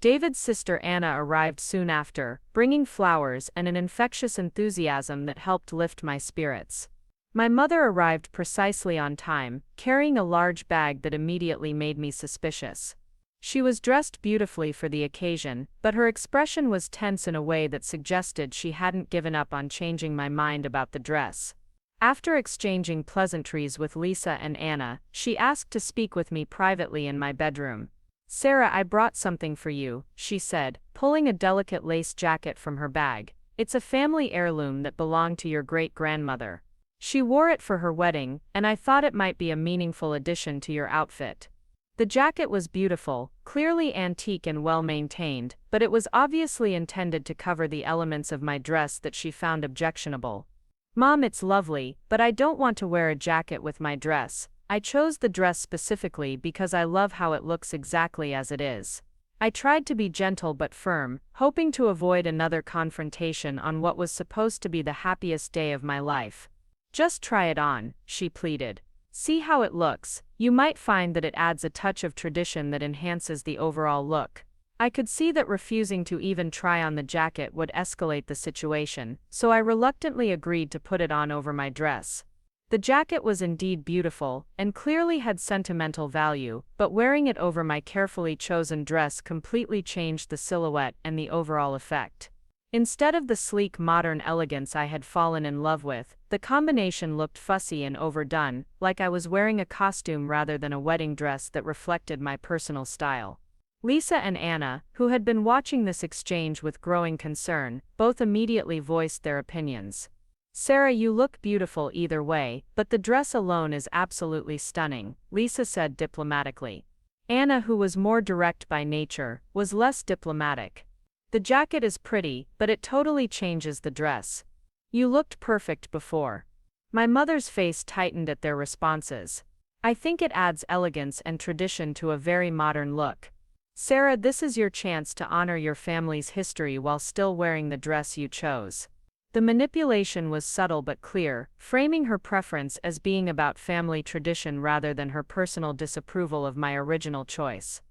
David's sister Anna arrived soon after, bringing flowers and an infectious enthusiasm that helped lift my spirits. My mother arrived precisely on time, carrying a large bag that immediately made me suspicious. She was dressed beautifully for the occasion, but her expression was tense in a way that suggested she hadn't given up on changing my mind about the dress. After exchanging pleasantries with Lisa and Anna, she asked to speak with me privately in my bedroom. "Sarah, I brought something for you," she said, pulling a delicate lace jacket from her bag. "It's a family heirloom that belonged to your great-grandmother. She wore it for her wedding, and I thought it might be a meaningful addition to your outfit." The jacket was beautiful, clearly antique and well-maintained, but it was obviously intended to cover the elements of my dress that she found objectionable. "Mom, it's lovely, but I don't want to wear a jacket with my dress. I chose the dress specifically because I love how it looks exactly as it is." I tried to be gentle but firm, hoping to avoid another confrontation on what was supposed to be the happiest day of my life. "Just try it on," she pleaded. "See how it looks. You might find that it adds a touch of tradition that enhances the overall look." I could see that refusing to even try on the jacket would escalate the situation, so I reluctantly agreed to put it on over my dress. The jacket was indeed beautiful, and clearly had sentimental value, but wearing it over my carefully chosen dress completely changed the silhouette and the overall effect. Instead of the sleek modern elegance I had fallen in love with, the combination looked fussy and overdone, like I was wearing a costume rather than a wedding dress that reflected my personal style. Lisa and Anna, who had been watching this exchange with growing concern, both immediately voiced their opinions. "Sarah, you look beautiful either way, but the dress alone is absolutely stunning," Lisa said diplomatically. Anna, who was more direct by nature, was less diplomatic. "The jacket is pretty, but it totally changes the dress. You looked perfect before." My mother's face tightened at their responses. "I think it adds elegance and tradition to a very modern look. Sarah, this is your chance to honor your family's history while still wearing the dress you chose." The manipulation was subtle but clear, framing her preference as being about family tradition rather than her personal disapproval of my original choice.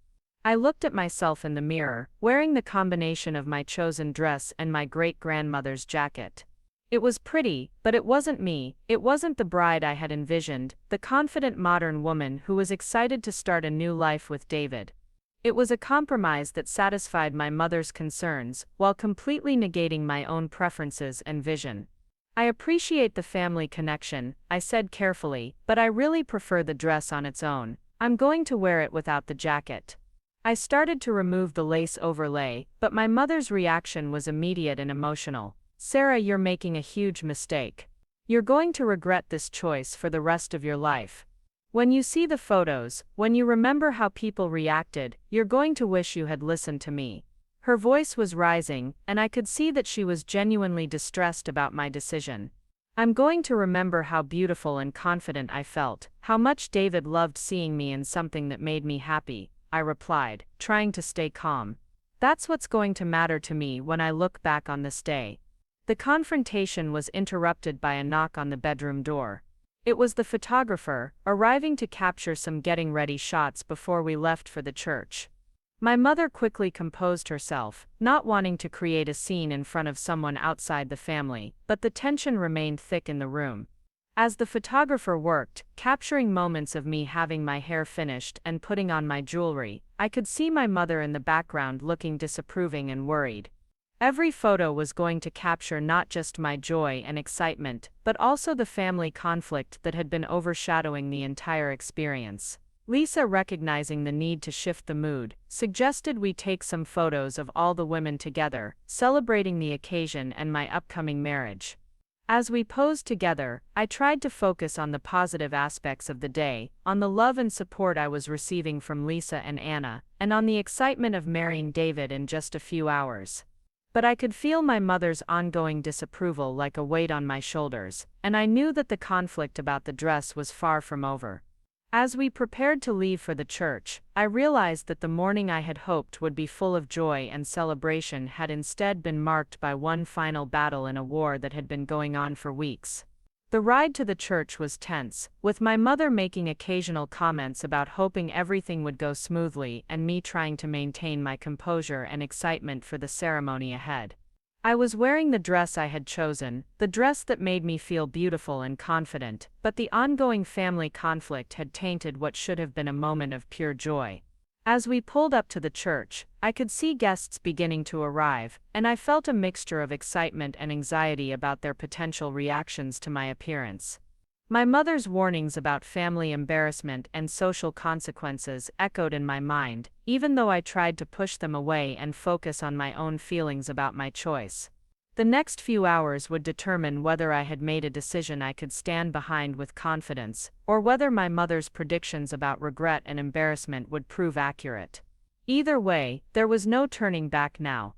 I looked at myself in the mirror, wearing the combination of my chosen dress and my great-grandmother's jacket. It was pretty, but it wasn't me. It wasn't the bride I had envisioned, the confident modern woman who was excited to start a new life with David. It was a compromise that satisfied my mother's concerns, while completely negating my own preferences and vision. "I appreciate the family connection," I said carefully, "but I really prefer the dress on its own. I'm going to wear it without the jacket." I started to remove the lace overlay, but my mother's reaction was immediate and emotional. "Sarah, you're making a huge mistake. You're going to regret this choice for the rest of your life. When you see the photos, when you remember how people reacted, you're going to wish you had listened to me." Her voice was rising, and I could see that she was genuinely distressed about my decision. "I'm going to remember how beautiful and confident I felt, how much David loved seeing me in something that made me happy," I replied, trying to stay calm. "That's what's going to matter to me when I look back on this day." The confrontation was interrupted by a knock on the bedroom door. It was the photographer, arriving to capture some getting-ready shots before we left for the church. My mother quickly composed herself, not wanting to create a scene in front of someone outside the family, but the tension remained thick in the room. As the photographer worked, capturing moments of me having my hair finished and putting on my jewelry, I could see my mother in the background looking disapproving and worried. Every photo was going to capture not just my joy and excitement, but also the family conflict that had been overshadowing the entire experience. Lisa, recognizing the need to shift the mood, suggested we take some photos of all the women together, celebrating the occasion and my upcoming marriage. As we posed together, I tried to focus on the positive aspects of the day, on the love and support I was receiving from Lisa and Anna, and on the excitement of marrying David in just a few hours. But I could feel my mother's ongoing disapproval like a weight on my shoulders, and I knew that the conflict about the dress was far from over. As we prepared to leave for the church, I realized that the morning I had hoped would be full of joy and celebration had instead been marked by one final battle in a war that had been going on for weeks. The ride to the church was tense, with my mother making occasional comments about hoping everything would go smoothly and me trying to maintain my composure and excitement for the ceremony ahead. I was wearing the dress I had chosen, the dress that made me feel beautiful and confident, but the ongoing family conflict had tainted what should have been a moment of pure joy. As we pulled up to the church, I could see guests beginning to arrive, and I felt a mixture of excitement and anxiety about their potential reactions to my appearance. My mother's warnings about family embarrassment and social consequences echoed in my mind, even though I tried to push them away and focus on my own feelings about my choice. The next few hours would determine whether I had made a decision I could stand behind with confidence, or whether my mother's predictions about regret and embarrassment would prove accurate. Either way, there was no turning back now.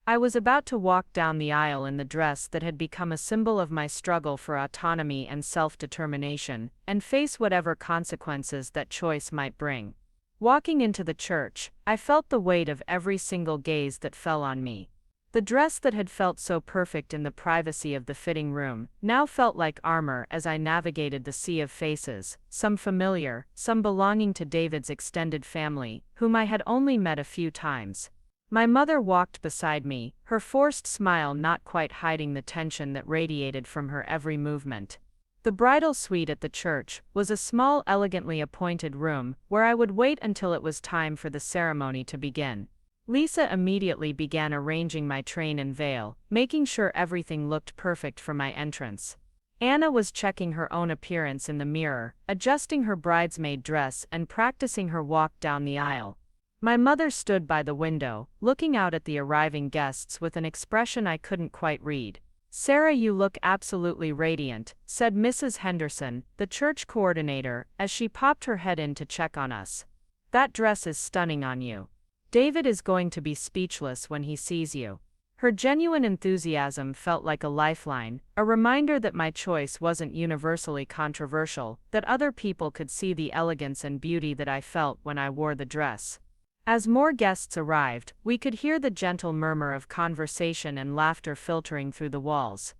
I was about to walk down the aisle in the dress that had become a symbol of my struggle for autonomy and self-determination, and face whatever consequences that choice might bring. Walking into the church, I felt the weight of every single gaze that fell on me. The dress that had felt so perfect in the privacy of the fitting room now felt like armor as I navigated the sea of faces, some familiar, some belonging to David's extended family, whom I had only met a few times. My mother walked beside me, her forced smile not quite hiding the tension that radiated from her every movement. The bridal suite at the church was a small, elegantly appointed room where I would wait until it was time for the ceremony to begin. Lisa immediately began arranging my train and veil, making sure everything looked perfect for my entrance. Anna was checking her own appearance in the mirror, adjusting her bridesmaid dress and practicing her walk down the aisle. My mother stood by the window, looking out at the arriving guests with an expression I couldn't quite read. "Sarah, you look absolutely radiant," said Mrs. Henderson, the church coordinator, as she popped her head in to check on us. "That dress is stunning on you. David is going to be speechless when he sees you." Her genuine enthusiasm felt like a lifeline, a reminder that my choice wasn't universally controversial, that other people could see the elegance and beauty that I felt when I wore the dress. As more guests arrived, we could hear the gentle murmur of conversation and laughter filtering through the walls.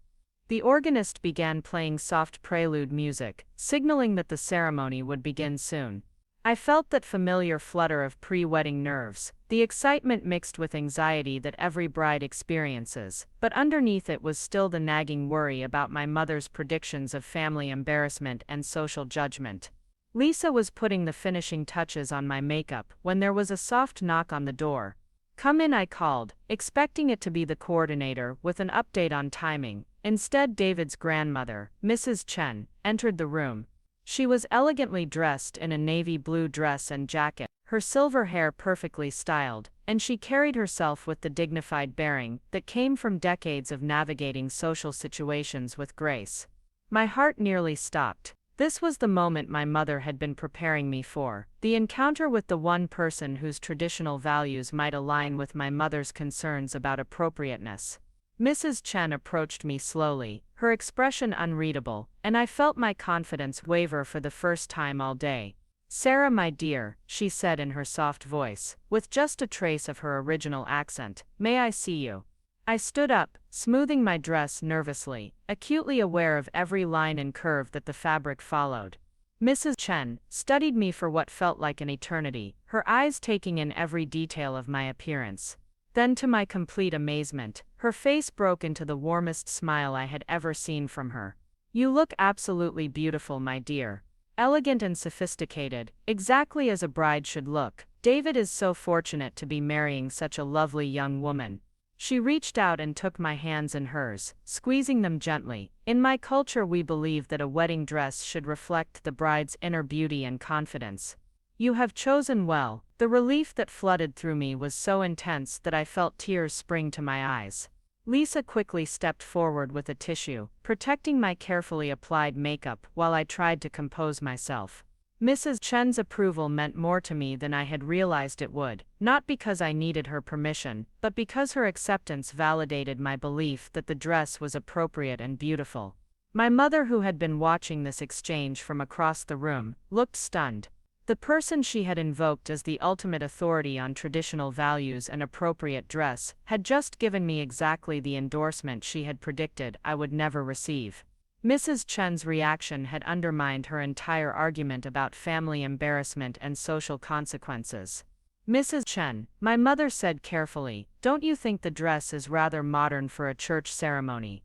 The organist began playing soft prelude music, signaling that the ceremony would begin soon. I felt that familiar flutter of pre-wedding nerves, the excitement mixed with anxiety that every bride experiences, but underneath it was still the nagging worry about my mother's predictions of family embarrassment and social judgment. Lisa was putting the finishing touches on my makeup when there was a soft knock on the door. "Come in," I called, expecting it to be the coordinator with an update on timing. Instead, David's grandmother, Mrs. Chen, entered the room. She was elegantly dressed in a navy blue dress and jacket, her silver hair perfectly styled, and she carried herself with the dignified bearing that came from decades of navigating social situations with grace. My heart nearly stopped. This was the moment my mother had been preparing me for, the encounter with the one person whose traditional values might align with my mother's concerns about appropriateness. Mrs. Chen approached me slowly, her expression unreadable, and I felt my confidence waver for the first time all day. "Sarah, my dear," she said in her soft voice, with just a trace of her original accent, "may I see you?" I stood up, smoothing my dress nervously, acutely aware of every line and curve that the fabric followed. Mrs. Chen studied me for what felt like an eternity, her eyes taking in every detail of my appearance. Then, to my complete amazement, her face broke into the warmest smile I had ever seen from her. "You look absolutely beautiful, my dear. Elegant and sophisticated, exactly as a bride should look. David is so fortunate to be marrying such a lovely young woman." She reached out and took my hands in hers, squeezing them gently. In my culture, we believe that a wedding dress should reflect the bride's inner beauty and confidence. You have chosen well. The relief that flooded through me was so intense that I felt tears spring to my eyes. Lisa quickly stepped forward with a tissue, protecting my carefully applied makeup while I tried to compose myself. Mrs. Chen's approval meant more to me than I had realized it would, not because I needed her permission, but because her acceptance validated my belief that the dress was appropriate and beautiful. My mother, who had been watching this exchange from across the room, looked stunned. The person she had invoked as the ultimate authority on traditional values and appropriate dress had just given me exactly the endorsement she had predicted I would never receive. Mrs. Chen's reaction had undermined her entire argument about family embarrassment and social consequences. "Mrs. Chen," my mother said carefully, "don't you think the dress is rather modern for a church ceremony?"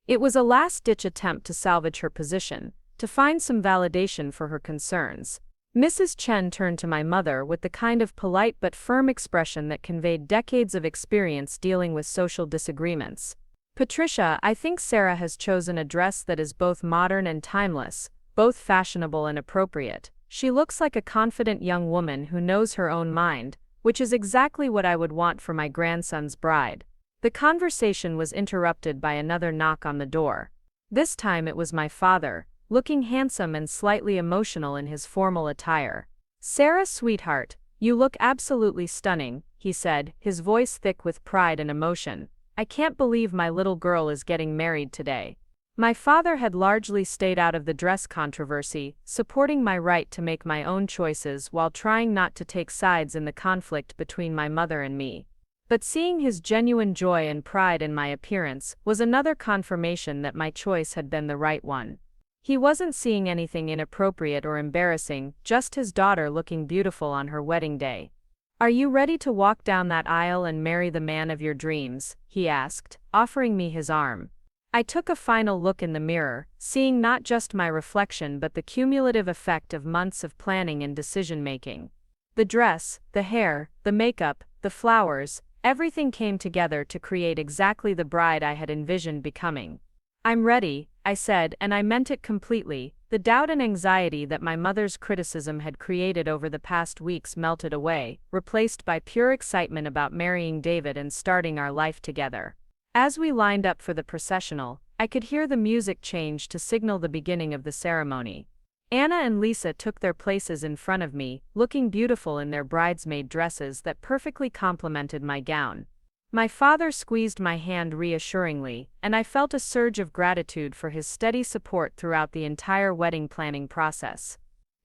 It was a last-ditch attempt to salvage her position, to find some validation for her concerns. Mrs. Chen turned to my mother with the kind of polite but firm expression that conveyed decades of experience dealing with social disagreements. "Patricia, I think Sarah has chosen a dress that is both modern and timeless, both fashionable and appropriate. She looks like a confident young woman who knows her own mind, which is exactly what I would want for my grandson's bride." The conversation was interrupted by another knock on the door. This time it was my father, looking handsome and slightly emotional in his formal attire. "Sarah, sweetheart, you look absolutely stunning," he said, his voice thick with pride and emotion. "I can't believe my little girl is getting married today." My father had largely stayed out of the dress controversy, supporting my right to make my own choices while trying not to take sides in the conflict between my mother and me. But seeing his genuine joy and pride in my appearance was another confirmation that my choice had been the right one. He wasn't seeing anything inappropriate or embarrassing, just his daughter looking beautiful on her wedding day. "Are you ready to walk down that aisle and marry the man of your dreams?" he asked, offering me his arm. I took a final look in the mirror, seeing not just my reflection but the cumulative effect of months of planning and decision-making. The dress, the hair, the makeup, the flowers, everything came together to create exactly the bride I had envisioned becoming. "I'm ready," I said, and I meant it completely. The doubt and anxiety that my mother's criticism had created over the past weeks melted away, replaced by pure excitement about marrying David and starting our life together. As we lined up for the processional, I could hear the music change to signal the beginning of the ceremony. Anna and Lisa took their places in front of me, looking beautiful in their bridesmaid dresses that perfectly complemented my gown. My father squeezed my hand reassuringly, and I felt a surge of gratitude for his steady support throughout the entire wedding planning process.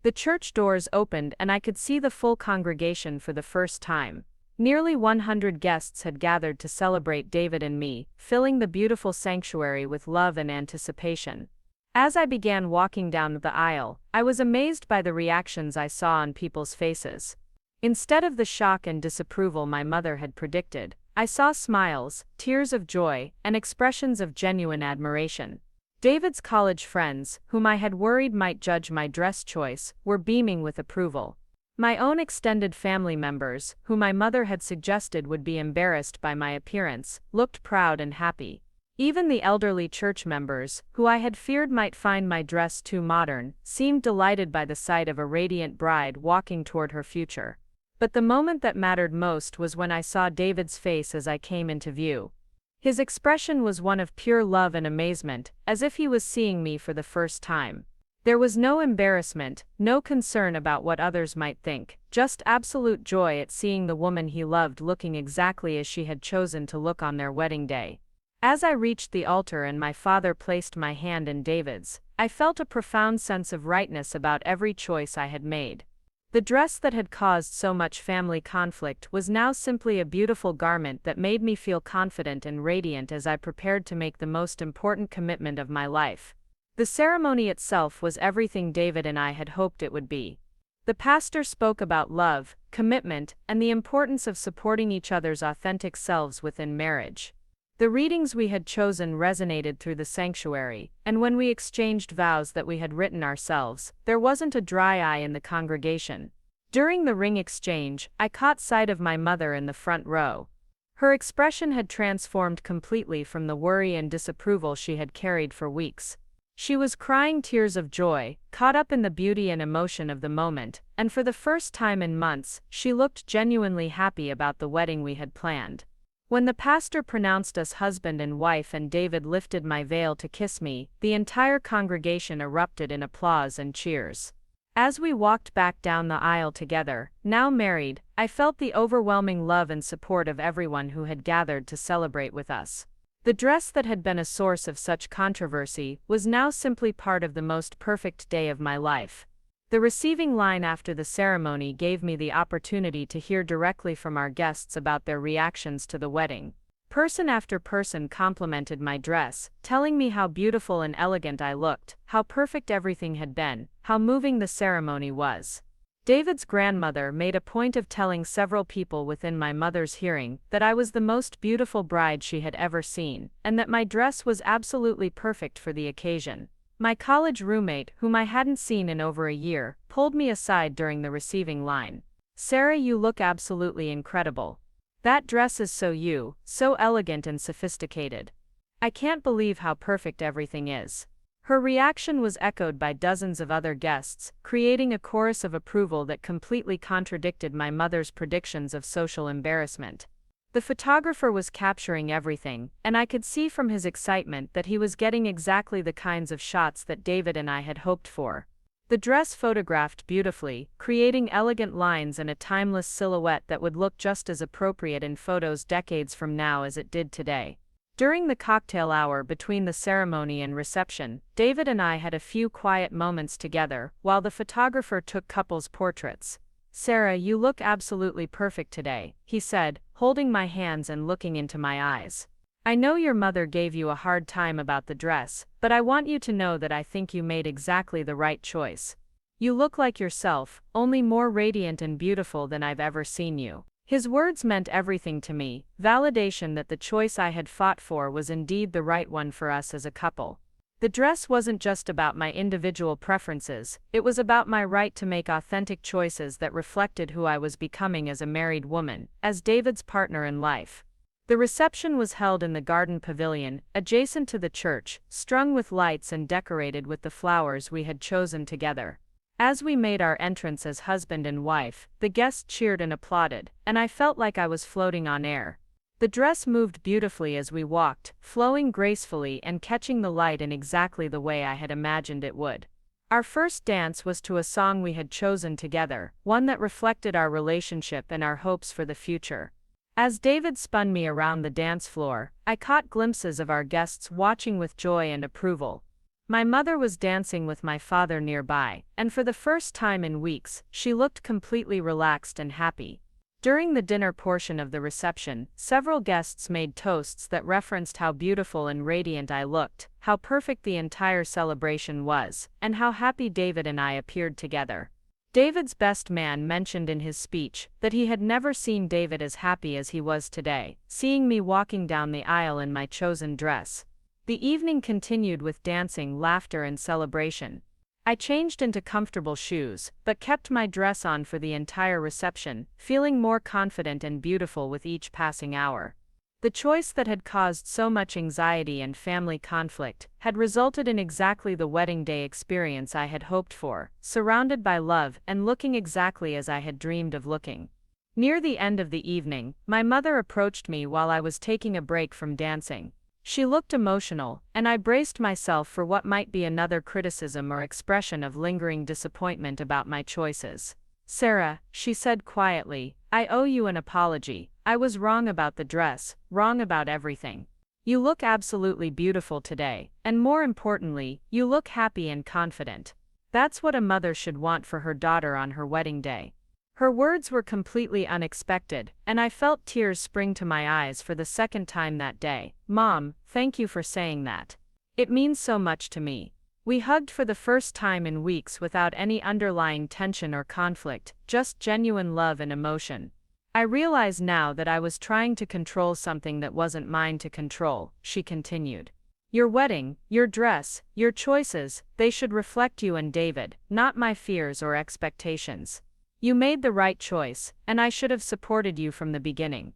The church doors opened and I could see the full congregation for the first time. Nearly 100 guests had gathered to celebrate David and me, filling the beautiful sanctuary with love and anticipation. As I began walking down the aisle, I was amazed by the reactions I saw on people's faces. Instead of the shock and disapproval my mother had predicted, I saw smiles, tears of joy, and expressions of genuine admiration. David's college friends, whom I had worried might judge my dress choice, were beaming with approval. My own extended family members, who my mother had suggested would be embarrassed by my appearance, looked proud and happy. Even the elderly church members, who I had feared might find my dress too modern, seemed delighted by the sight of a radiant bride walking toward her future. But the moment that mattered most was when I saw David's face as I came into view. His expression was one of pure love and amazement, as if he was seeing me for the first time. There was no embarrassment, no concern about what others might think, just absolute joy at seeing the woman he loved looking exactly as she had chosen to look on their wedding day. As I reached the altar and my father placed my hand in David's, I felt a profound sense of rightness about every choice I had made. The dress that had caused so much family conflict was now simply a beautiful garment that made me feel confident and radiant as I prepared to make the most important commitment of my life. The ceremony itself was everything David and I had hoped it would be. The pastor spoke about love, commitment, and the importance of supporting each other's authentic selves within marriage. The readings we had chosen resonated through the sanctuary, and when we exchanged vows that we had written ourselves, there wasn't a dry eye in the congregation. During the ring exchange, I caught sight of my mother in the front row. Her expression had transformed completely from the worry and disapproval she had carried for weeks. She was crying tears of joy, caught up in the beauty and emotion of the moment, and for the first time in months, she looked genuinely happy about the wedding we had planned. When the pastor pronounced us husband and wife and David lifted my veil to kiss me, the entire congregation erupted in applause and cheers. As we walked back down the aisle together, now married, I felt the overwhelming love and support of everyone who had gathered to celebrate with us. The dress that had been a source of such controversy was now simply part of the most perfect day of my life. The receiving line after the ceremony gave me the opportunity to hear directly from our guests about their reactions to the wedding. Person after person complimented my dress, telling me how beautiful and elegant I looked, how perfect everything had been, how moving the ceremony was. David's grandmother made a point of telling several people within my mother's hearing that I was the most beautiful bride she had ever seen, and that my dress was absolutely perfect for the occasion. My college roommate, whom I hadn't seen in over a year, pulled me aside during the receiving line. "Sarah, you look absolutely incredible. That dress is so you, so elegant and sophisticated. I can't believe how perfect everything is." Her reaction was echoed by dozens of other guests, creating a chorus of approval that completely contradicted my mother's predictions of social embarrassment. The photographer was capturing everything, and I could see from his excitement that he was getting exactly the kinds of shots that David and I had hoped for. The dress photographed beautifully, creating elegant lines and a timeless silhouette that would look just as appropriate in photos decades from now as it did today. During the cocktail hour between the ceremony and reception, David and I had a few quiet moments together while the photographer took couples' portraits. "Sarah, you look absolutely perfect today," he said, holding my hands and looking into my eyes. "I know your mother gave you a hard time about the dress, but I want you to know that I think you made exactly the right choice. You look like yourself, only more radiant and beautiful than I've ever seen you." His words meant everything to me, validation that the choice I had fought for was indeed the right one for us as a couple. The dress wasn't just about my individual preferences, it was about my right to make authentic choices that reflected who I was becoming as a married woman, as David's partner in life. The reception was held in the garden pavilion, adjacent to the church, strung with lights and decorated with the flowers we had chosen together. As we made our entrance as husband and wife, the guests cheered and applauded, and I felt like I was floating on air. The dress moved beautifully as we walked, flowing gracefully and catching the light in exactly the way I had imagined it would. Our first dance was to a song we had chosen together, one that reflected our relationship and our hopes for the future. As David spun me around the dance floor, I caught glimpses of our guests watching with joy and approval. My mother was dancing with my father nearby, and for the first time in weeks, she looked completely relaxed and happy. During the dinner portion of the reception, several guests made toasts that referenced how beautiful and radiant I looked, how perfect the entire celebration was, and how happy David and I appeared together. David's best man mentioned in his speech that he had never seen David as happy as he was today, seeing me walking down the aisle in my chosen dress. The evening continued with dancing, laughter, and celebration. I changed into comfortable shoes, but kept my dress on for the entire reception, feeling more confident and beautiful with each passing hour. The choice that had caused so much anxiety and family conflict had resulted in exactly the wedding day experience I had hoped for, surrounded by love and looking exactly as I had dreamed of looking. Near the end of the evening, my mother approached me while I was taking a break from dancing. She looked emotional, and I braced myself for what might be another criticism or expression of lingering disappointment about my choices. "Sarah," she said quietly, "I owe you an apology. I was wrong about the dress, wrong about everything. You look absolutely beautiful today, and more importantly, you look happy and confident. That's what a mother should want for her daughter on her wedding day." Her words were completely unexpected, and I felt tears spring to my eyes for the second time that day. "Mom, thank you for saying that. It means so much to me." We hugged for the first time in weeks without any underlying tension or conflict, just genuine love and emotion. "I realize now that I was trying to control something that wasn't mine to control," she continued. "Your wedding, your dress, your choices, they should reflect you and David, not my fears or expectations. You made the right choice, and I should have supported you from the beginning."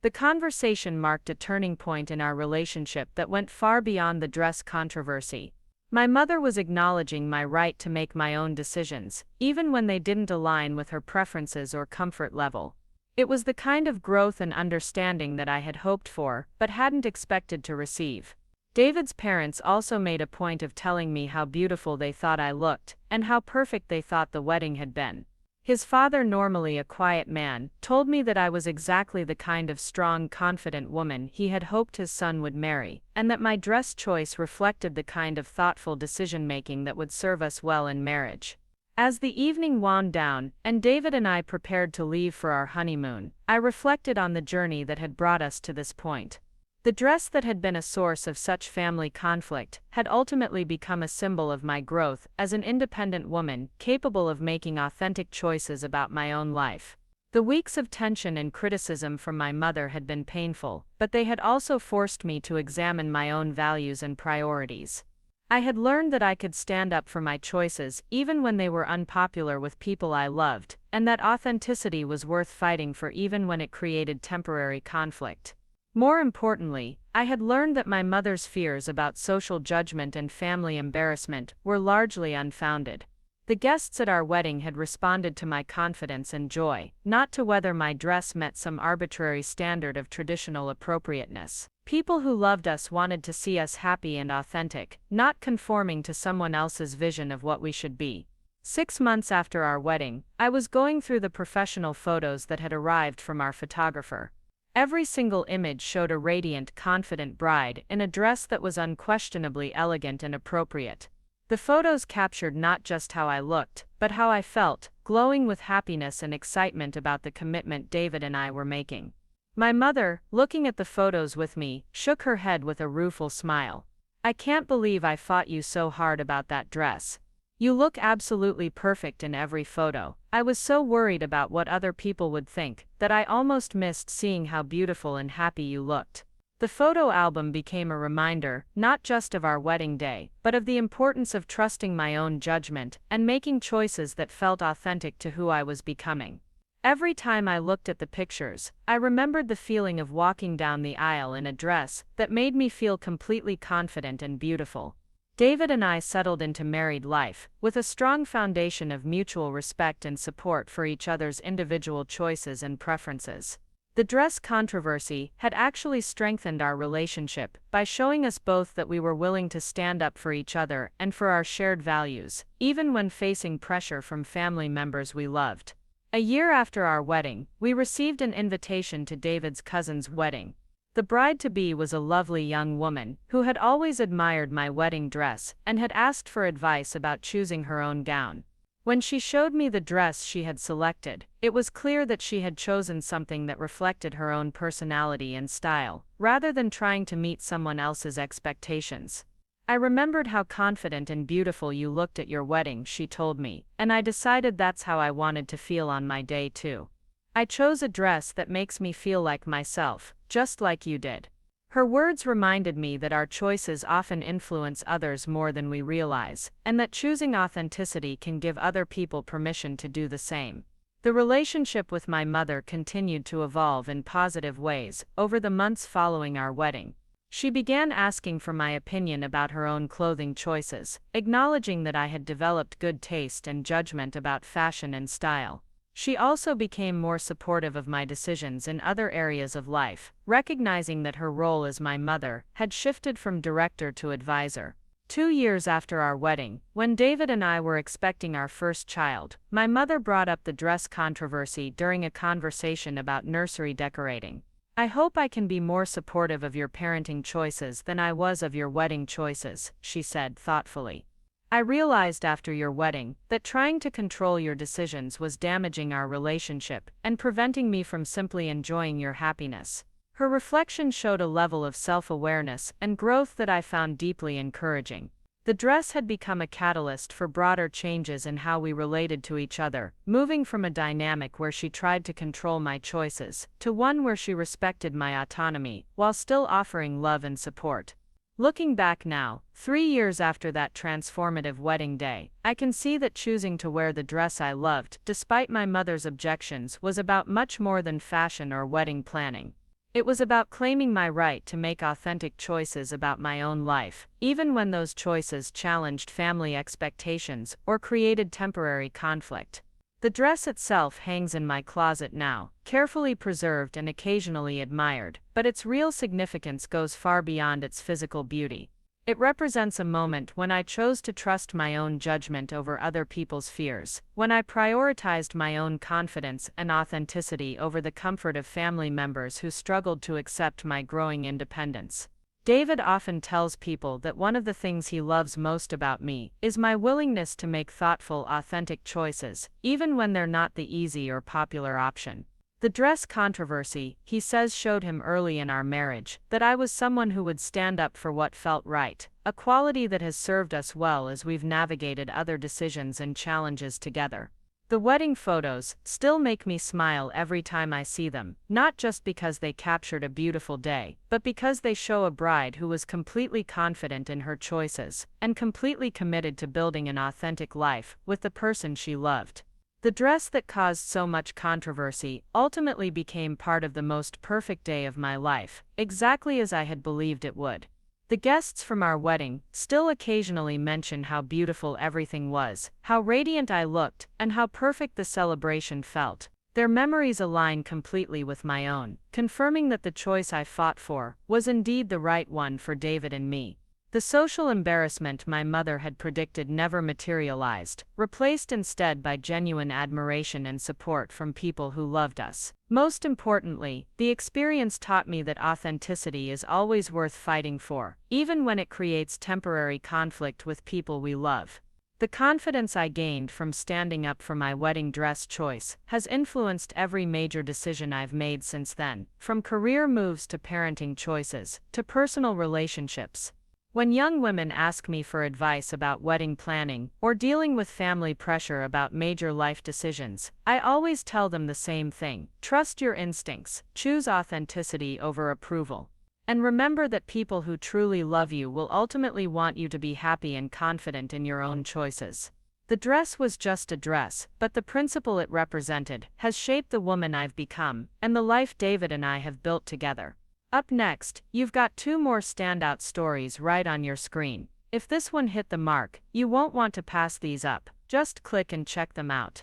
The conversation marked a turning point in our relationship that went far beyond the dress controversy. My mother was acknowledging my right to make my own decisions, even when they didn't align with her preferences or comfort level. It was the kind of growth and understanding that I had hoped for, but hadn't expected to receive. David's parents also made a point of telling me how beautiful they thought I looked, and how perfect they thought the wedding had been. His father, normally a quiet man, told me that I was exactly the kind of strong, confident woman he had hoped his son would marry, and that my dress choice reflected the kind of thoughtful decision-making that would serve us well in marriage. As the evening wound down, and David and I prepared to leave for our honeymoon, I reflected on the journey that had brought us to this point. The dress that had been a source of such family conflict had ultimately become a symbol of my growth as an independent woman capable of making authentic choices about my own life. The weeks of tension and criticism from my mother had been painful, but they had also forced me to examine my own values and priorities. I had learned that I could stand up for my choices even when they were unpopular with people I loved, and that authenticity was worth fighting for even when it created temporary conflict. More importantly, I had learned that my mother's fears about social judgment and family embarrassment were largely unfounded. The guests at our wedding had responded to my confidence and joy, not to whether my dress met some arbitrary standard of traditional appropriateness. People who loved us wanted to see us happy and authentic, not conforming to someone else's vision of what we should be. 6 months after our wedding, I was going through the professional photos that had arrived from our photographer. Every single image showed a radiant, confident bride in a dress that was unquestionably elegant and appropriate. The photos captured not just how I looked, but how I felt, glowing with happiness and excitement about the commitment David and I were making. My mother, looking at the photos with me, shook her head with a rueful smile. "I can't believe I fought you so hard about that dress. You look absolutely perfect in every photo. I was so worried about what other people would think, that I almost missed seeing how beautiful and happy you looked." The photo album became a reminder, not just of our wedding day, but of the importance of trusting my own judgment and making choices that felt authentic to who I was becoming. Every time I looked at the pictures, I remembered the feeling of walking down the aisle in a dress that made me feel completely confident and beautiful. David and I settled into married life, with a strong foundation of mutual respect and support for each other's individual choices and preferences. The dress controversy had actually strengthened our relationship by showing us both that we were willing to stand up for each other and for our shared values, even when facing pressure from family members we loved. A year after our wedding, we received an invitation to David's cousin's wedding. The bride-to-be was a lovely young woman who had always admired my wedding dress and had asked for advice about choosing her own gown. When she showed me the dress she had selected, it was clear that she had chosen something that reflected her own personality and style, rather than trying to meet someone else's expectations. "I remembered how confident and beautiful you looked at your wedding," she told me, "and I decided that's how I wanted to feel on my day too. I chose a dress that makes me feel like myself, just like you did." Her words reminded me that our choices often influence others more than we realize, and that choosing authenticity can give other people permission to do the same. The relationship with my mother continued to evolve in positive ways over the months following our wedding. She began asking for my opinion about her own clothing choices, acknowledging that I had developed good taste and judgment about fashion and style. She also became more supportive of my decisions in other areas of life, recognizing that her role as my mother had shifted from director to advisor. 2 years after our wedding, when David and I were expecting our first child, my mother brought up the dress controversy during a conversation about nursery decorating. "I hope I can be more supportive of your parenting choices than I was of your wedding choices," she said thoughtfully. "I realized after your wedding that trying to control your decisions was damaging our relationship and preventing me from simply enjoying your happiness." Her reflection showed a level of self-awareness and growth that I found deeply encouraging. The dress had become a catalyst for broader changes in how we related to each other, moving from a dynamic where she tried to control my choices to one where she respected my autonomy while still offering love and support. Looking back now, 3 years after that transformative wedding day, I can see that choosing to wear the dress I loved, despite my mother's objections, was about much more than fashion or wedding planning. It was about claiming my right to make authentic choices about my own life, even when those choices challenged family expectations or created temporary conflict. The dress itself hangs in my closet now, carefully preserved and occasionally admired, but its real significance goes far beyond its physical beauty. It represents a moment when I chose to trust my own judgment over other people's fears, when I prioritized my own confidence and authenticity over the comfort of family members who struggled to accept my growing independence. David often tells people that one of the things he loves most about me is my willingness to make thoughtful, authentic choices, even when they're not the easy or popular option. The dress controversy, he says, showed him early in our marriage that I was someone who would stand up for what felt right, a quality that has served us well as we've navigated other decisions and challenges together. The wedding photos still make me smile every time I see them, not just because they captured a beautiful day, but because they show a bride who was completely confident in her choices and completely committed to building an authentic life with the person she loved. The dress that caused so much controversy ultimately became part of the most perfect day of my life, exactly as I had believed it would. The guests from our wedding still occasionally mention how beautiful everything was, how radiant I looked, and how perfect the celebration felt. Their memories align completely with my own, confirming that the choice I fought for was indeed the right one for David and me. The social embarrassment my mother had predicted never materialized, replaced instead by genuine admiration and support from people who loved us. Most importantly, the experience taught me that authenticity is always worth fighting for, even when it creates temporary conflict with people we love. The confidence I gained from standing up for my wedding dress choice has influenced every major decision I've made since then, from career moves to parenting choices, to personal relationships. When young women ask me for advice about wedding planning or dealing with family pressure about major life decisions, I always tell them the same thing: trust your instincts, choose authenticity over approval. And remember that people who truly love you will ultimately want you to be happy and confident in your own choices. The dress was just a dress, but the principle it represented has shaped the woman I've become and the life David and I have built together. Up next, you've got two more standout stories right on your screen. If this one hit the mark, you won't want to pass these up. Just click and check them out.